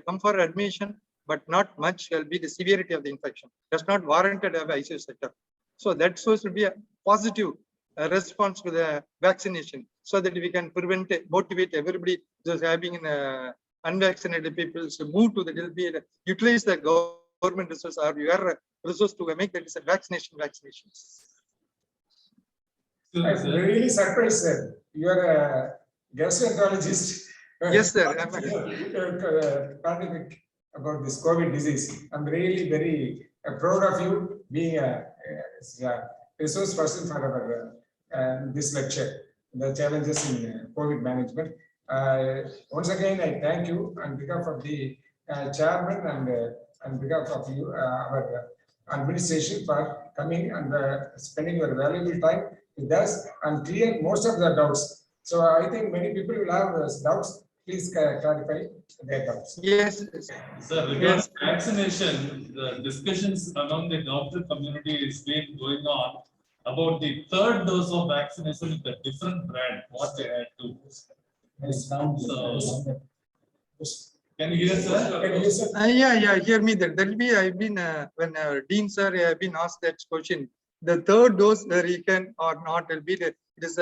come for admission, but not much will be the severity of the infection. Does not warranted have ICU setup. So that shows will be a positive response to the vaccination, so that we can prevent, motivate everybody just having unvaccinated people to move to the utilize the government resource or your resource to make that is a vaccinations. I'm really surprised, sir. You are a gastroenterologist. Yes, sir. Pandemic about this COVID disease. I'm really very proud of you being a resource person for our this lecture, the challenges in COVID management. Once again, I thank you on behalf of the chairman and on behalf of you, our administration, for coming and spending your valuable time with us and clear most of the doubts. So I think many people will have doubts. Please clarify their doubts. Yes. Sir, regarding Yes. vaccination, the discussions among the doctor community is been going on about the third dose of vaccination with a different brand, what they had to. So, can you hear, sir? Can you, sir? Yeah, hear me that there'll be, I've been, when Dean sir, I have been asked that question, the third dose where he can or not will be, it is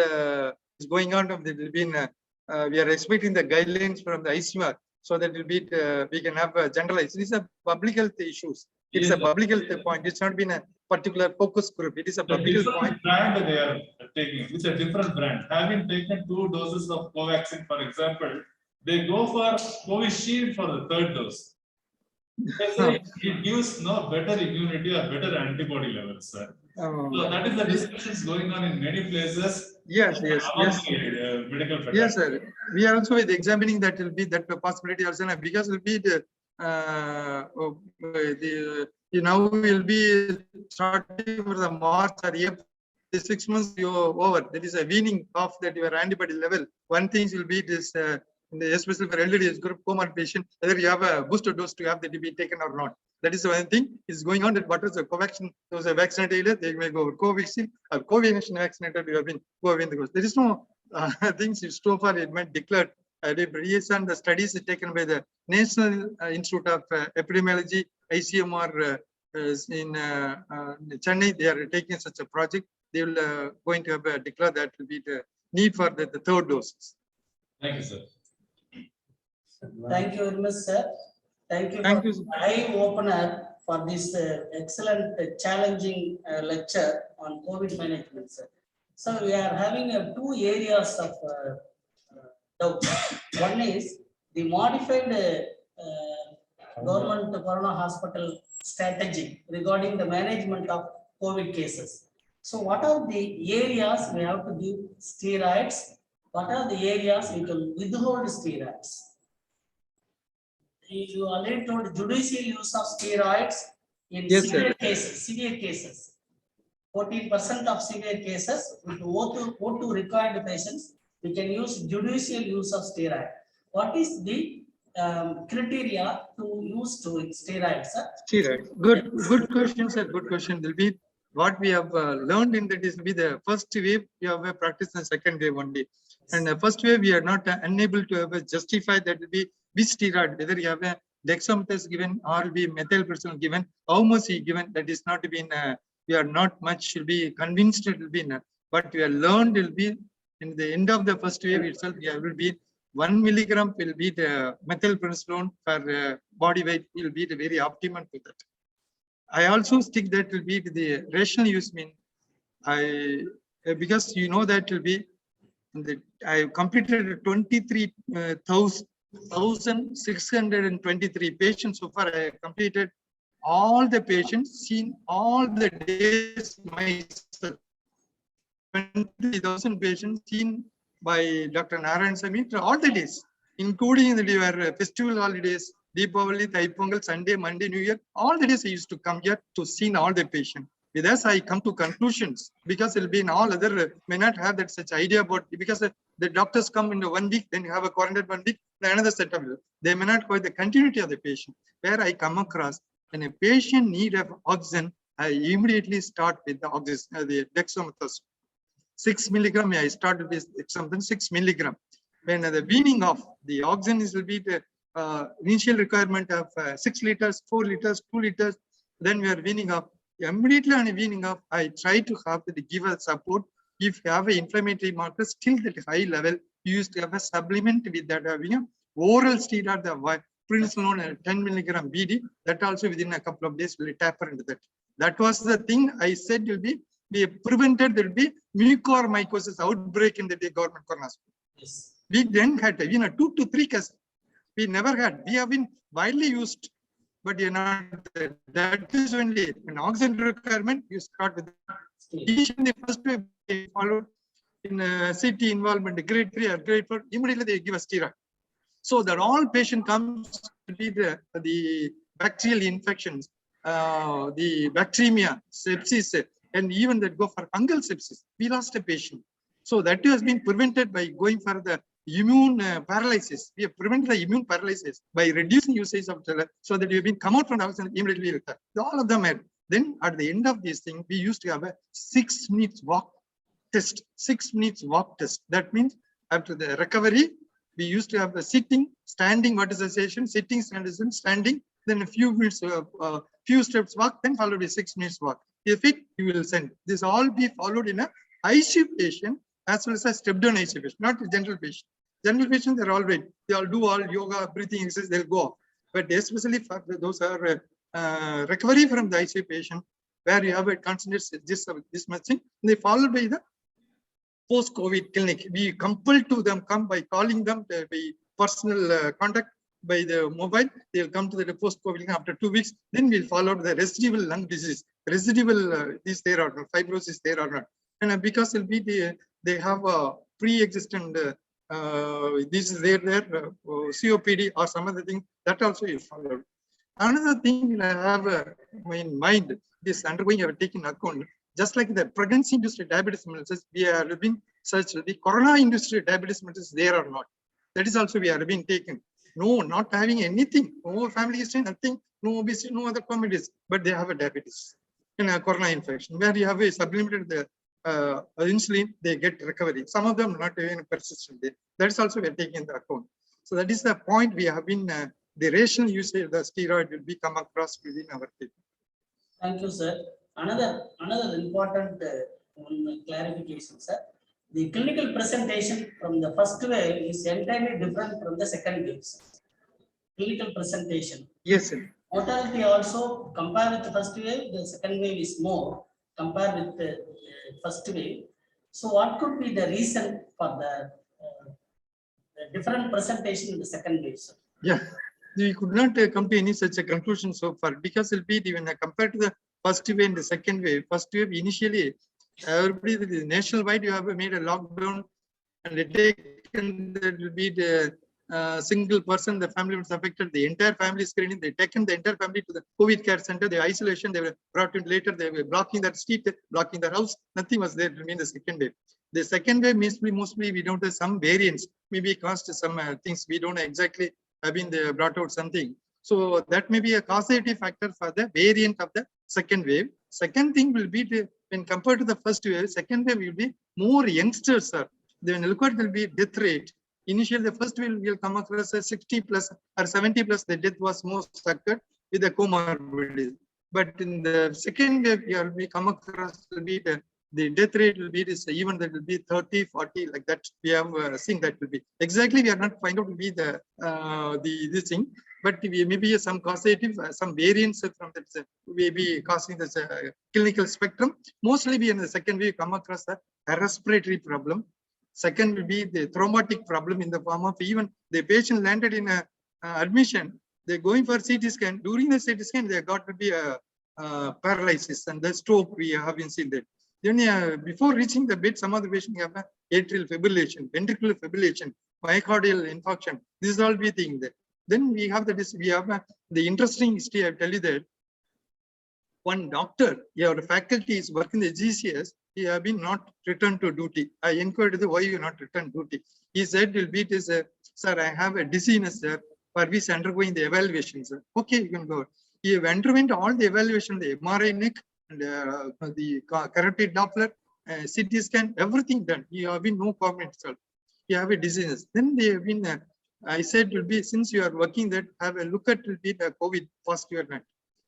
going on of the, will be we are expecting the guidelines from the ICMR, so that will be, we can have generalized, these are public health issues. It is a public health point, it's not been a particular focus group, it is a The public health point. different brand they are taking, it's a different brand. Having taken 2 doses of Covaxin, for example, they go for Covishield for the third dose. They say it gives no better immunity or better antibody levels, sir. So that is the discussions going on in many places. Yes. among the, medical fraternity. Yes, sir. We are also examining that will be that possibility also, because it will be the now will be starting for the March or April, the 6 months you over. There is a weaning off that your antibody level. One thing will be this, especially for elderly group comorbid patient, whether you have a booster dose to have that to be taken or not. That is one thing is going on. That what is the Covaxin? Those are vaccinated, they may go Covaxin or Covaxin vaccinated. We have been going the course. There is no things so far it might declared. Based on the studies taken by the National Institute of Epidemiology, ICMR in Chennai, they are taking such a project. They will going to have declare that will be the need for the third doses. Thank you, sir. Thank you very much, sir. Thank you. Thank for you, sir. eye opener for this excellent, challenging lecture on COVID management, sir. So we are having 2 areas of doubt. One is the modified government Corona hospital strategy regarding the management of COVID cases. So what are the areas we have to give steroids? What are the areas we can withhold steroids? You already told judicial use of steroids in Yes, severe sir. cases, 14% of severe cases with O2 required patients, we can use judicial use of steroid. What is the criteria to use to steroids, sir? Steroids. Good question, sir. Good question. Will be what we have learned in that is be the first wave we have practiced and second wave only. And the first wave we are not unable to have justify that will be which steroid, whether you have a dexamethasone given or be methylprednisolone given, how much he given, that is not been we are not much will be convinced it will be but we have learned will be in the end of the first wave itself, there will be 1 milligram will be the methylprednisolone for body weight will be the very optimum to that. I also stick that will be the rational use mean because you know that will be I completed 23,623 patients so far. I completed all the patients, seen all the days myself. 20,000 patients seen by Dr. Narayan Samit all the days, including your festival holidays, Deepavali, Thaipongal, Sunday, Monday, New Year, all the days I used to come here to see all the patients. With us, I come to conclusions because it will be in all other may not have that such idea about because the doctors come in 1 week, then you have a quarantine 1 week, another set of, they may not provide the continuity of the patient. Where I come across, when a patient need of oxygen, I immediately start with the oxygen, the dexamethasone. 6 milligram, I started with something 6 milligram. When the weaning off, the oxygen is will be the initial requirement of 6 liters, 4 liters, 2 liters. Then we are weaning off. Immediately on weaning off, I try to have the give a support. If you have an inflammatory marker still at high level, you used to have a supplement with that having a oral steroid, the prednisolone 10 milligram BD. That also within a couple of days will taper into that. That was the thing I said will be prevented. There will be mucormycosis outbreak in the government corona hospital. Yes. We then had 2 to 3 cases. We never had. We have been widely used, but you're not. That is only an oxygen requirement. You start with the first way we followed in CT involvement, grade 3 or grade 4. Immediately they give a steroid, so that all patient comes to be the bacterial infections, the bacteremia, sepsis, and even that go for fungal sepsis. We lost a patient, so that has been prevented by going for the immune paralysis. We have prevented the immune paralysis by reducing usage of so that we have been come out from the oxygen immediately return. All of them had. Then at the end of this thing, we used to have a 6 minutes walk test. 6 minutes walk test. That means after the recovery, we used to have a sitting, standing verticalization, sitting, standing, then a few minutes, few steps walk, then followed by 6 minutes walk. If it, you will send. This all be followed in a ICU patient as well as a step down ICU patient, not a general patient. General patients, they're all right. They all do all yoga, breathing exercise, they'll go off. But especially for those are recovery from the ICU patient, where you have a concentrated this much thing, they followed by the post-COVID clinic. We compel to them come by calling them by personal contact by the mobile. They'll come to the post-COVID after 2 weeks. Then we'll follow the residual lung disease, residual is there or not, fibrosis there or not. And because it'll be they have a pre-existent this is there COPD or some other thing that also is followed. Another thing I have in mind, this undergoing have taken account, just like the pregnancy industry diabetes mellitus, we are looking such the corona industry diabetes mellitus there or not. That is also we are being taken. No, not having anything, no family history, nothing, no obesity, no other comorbidities, but they have a diabetes in a corona infection where you have a sublimated the insulin, they get recovery. Some of them not even persistent. That is also we are taking into account. So that is the point we have been. The rational usage of the steroid will be come across within our people. Thank you, sir. Another important one clarification, sir. The clinical presentation from the first wave is entirely different from the second wave, sir. Clinical presentation. Yes, sir. Mortality also compared with the first wave, the second wave is more compared with the first wave. So what could be the reason for the different presentation in the second wave, sir? Yeah, we could not come to any such a conclusion so far because it'll be when compared to the first wave and the second wave. First wave initially, everybody nationwide you have made a lockdown and they taken that will be the single person, the family was affected, the entire family screening, they taken the entire family to the COVID care center, the isolation, they were brought in later, they were blocking that street, blocking their house, nothing was there to mean the second wave. The second wave mostly we don't have some variants, maybe caused some things we don't know exactly have been brought out something. So that may be a causative factor for the variant of the second wave. Second thing will be when compared to the first wave, second wave will be more youngsters, sir. Then look at will be death rate. Initially, the first wave will come across as 60 plus or 70 plus. The death was most occurred with the comorbidity. But in the second wave, we come across will be the death rate will be this even that will be 30, 40 like that. We have seen that will be exactly. We are not find out will be the this thing, but we maybe some causative, some variants from that may be causing this clinical spectrum. Mostly, we in the second wave come across a respiratory problem. Second will be the thrombotic problem in the form of even the patient landed in a admission. They're going for CT scan. During the CT scan, they got to be a paralysis and the stroke. We have been seen that. Then before reaching the bed, some of the patients have atrial fibrillation, ventricular fibrillation, myocardial infarction. This is all we think that. Then we have the interesting history. I tell you that one doctor, your faculty is working the GCS, he have been not returned to duty. I inquired why you not returned duty. He said, will be this, sir, I have a disease, sir, for which undergoing the evaluation, sir. Okay, you can go. He underwent all the evaluation, the MRI neck, and the carotid Doppler, CT scan, everything done. He have been no problem itself. You have a disease. Then they have been, I said, will be, since you are working that, have a look at will be the COVID positive or not.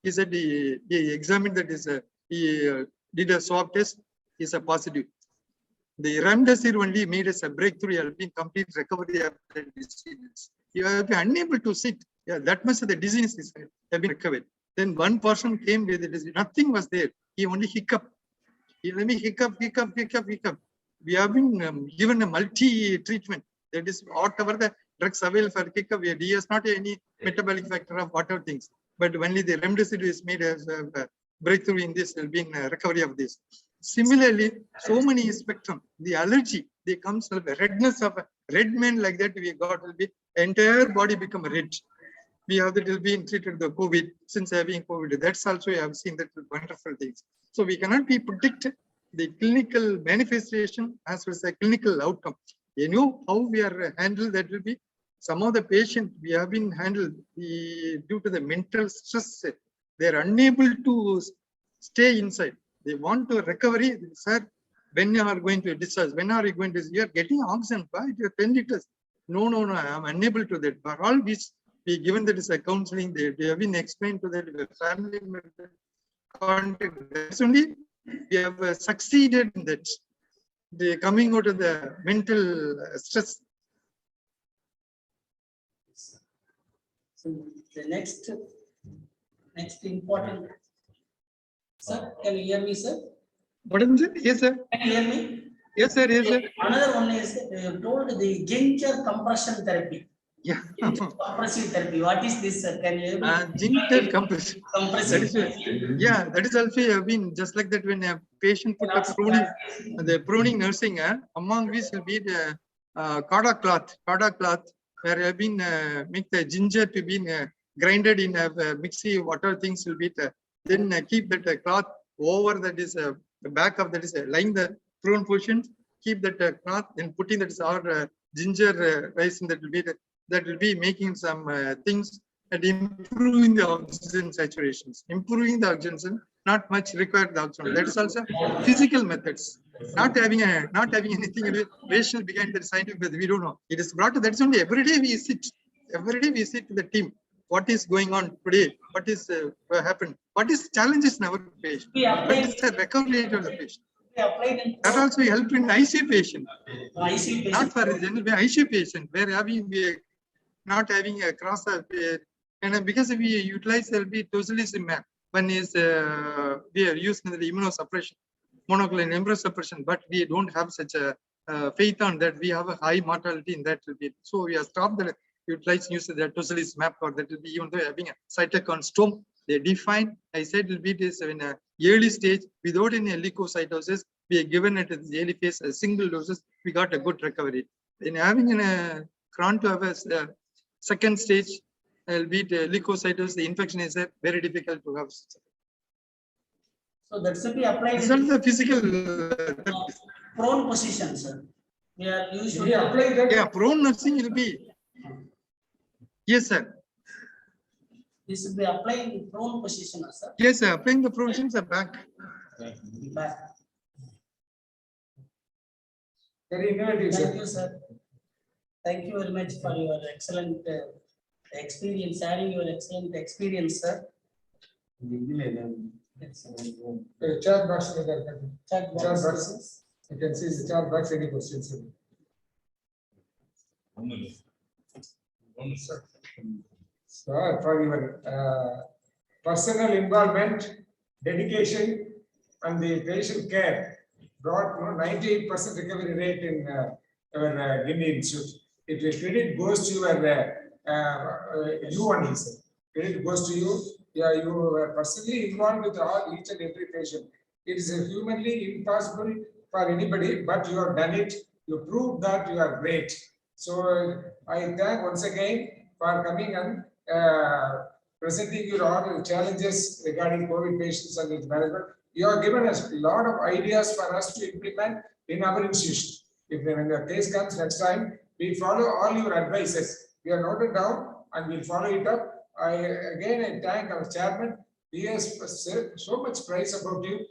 He said he examined that is he did a swab test, is a positive. The remdesivir only made us a breakthrough, have been complete recovery of the disease. You have been unable to sit. Yeah, that much of the disease is have been recovered. Then one person came with the disease, nothing was there. He only hiccup. He let me hiccup. We have been given a multi-treatment. That is whatever the drugs available for hiccup. He has not any metabolic factor of whatever things. But only the remdesivir is made as a breakthrough in this, will be in recovery of this. Similarly, so many spectrum, the allergy, they comes with a redness of a red man like that we got will be entire body become red. We have that will be treated the COVID since having COVID. That's also I have seen that wonderful things. So we cannot be predict the clinical manifestation as well as the clinical outcome. You know how we are handled, that will be some of the patients we have been handled due to the mental stress. They are unable to stay inside. They want to recovery. Sir, when you are going to discharge, when are you going to, you are getting oxygen, right? You're 10 liters. No, I am unable to that. For all which we given that is a counseling, they have been explained to the family member contact. That's only we have succeeded in that. They coming out of the mental stress. So the next important. Sir, can you hear me, sir? What is it? Yes, sir. Can you hear me? Yes, sir. Yes, sir. Another one is told the ginger compression therapy. Yeah. Compressive therapy. What is this, sir? Can you? Ginger compression. Compressive. Yeah, that is also have been just like that when a patient put a pruning, the pruning nursing, among which will be the Kada cloth, where have been make the ginger to be grinded in a mixie, whatever things will be then keep that cloth over that is the back of that is lying the prune portion, keep that cloth, then putting that is our ginger rice in that will be making some things and improving the oxygen saturations, improving the oxygen, not much required the oxygen. That is also physical methods. Not having anything rational behind the scientific method. We don't know. It is brought to that's only every day we sit with the team. What is going on today? What is happened? What is challenges in our patient? What is the recovery of the patient? That also help in ICU patient. ICU patient. Not for the general ICU patient, where we not having a cross and because we utilize LB tocilizumab. One is we are using the immunosuppression, monoclonal immunosuppression, but we don't have such a faith on that. We have a high mortality in that will be. So we have stopped the utilize use of the tocilizumab, or that will be even though having a cytokine storm. They define. I said will be this in a early stage without any leukocytosis. We are given it at the early phase a single doses. We got a good recovery. In having a Crohn to have a second stage, albeit leukocytosis, the infection is very difficult to have. So that should be applied. It's not the physical. Prone position, sir. We are usually We apply that. Yeah, prone nursing will be. Yes, sir. This should be applied in prone position, sir. Yes, sir. Applying the provisions are back. Back. Very innovative, Thank sir. you, sir. Thank you very much for your excellent experience, sharing your excellent experience, sir. Yes, sir. Chat box. Chat box. Chat box. You can see the chat box. Any questions? Sir? Sir. So for your personal involvement, dedication, and the patient care brought 98% recovery rate in our Guinea Institute. It credit goes to your you only, sir. Credit goes to you. Yeah, you were personally involved with each and every patient. It is humanly impossible for anybody, but you have done it. You proved that you are great. So I thank once again for coming and presenting you all the challenges regarding COVID patients and its management. You have given us a lot of ideas for us to implement in our institution. If when the case comes next time, we follow all your advices. We are noted down and we'll follow it up. I thank our chairman. He has said so much praise about you.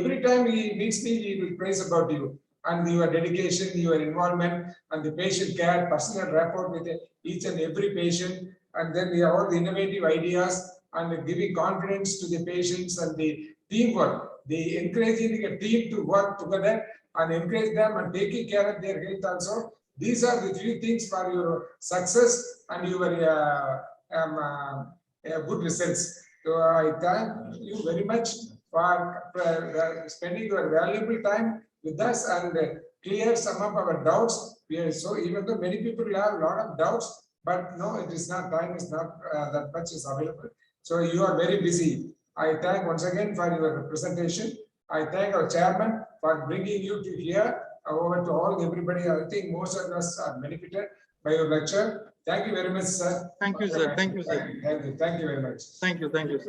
Every time he meets me, he will praise about you and your dedication, your involvement, and the patient care, personal rapport with each and every patient. And then we have all the innovative ideas and giving confidence to the patients and the teamwork. The encouraging a team to work together and encourage them and taking care of their health also. These are the few things for your success and your good results. So I thank you very much for spending your valuable time with us and clear some of our doubts. So even though many people have a lot of doubts, but no, it is not, time is not that much is available. So you are very busy. I thank once again for your presentation. I thank our chairman for bringing you to here over to all everybody. I think most of us are benefited by your lecture. Thank you very much, sir. Thank you, sir. Thank you, sir. Thank you very much. Thank you, sir.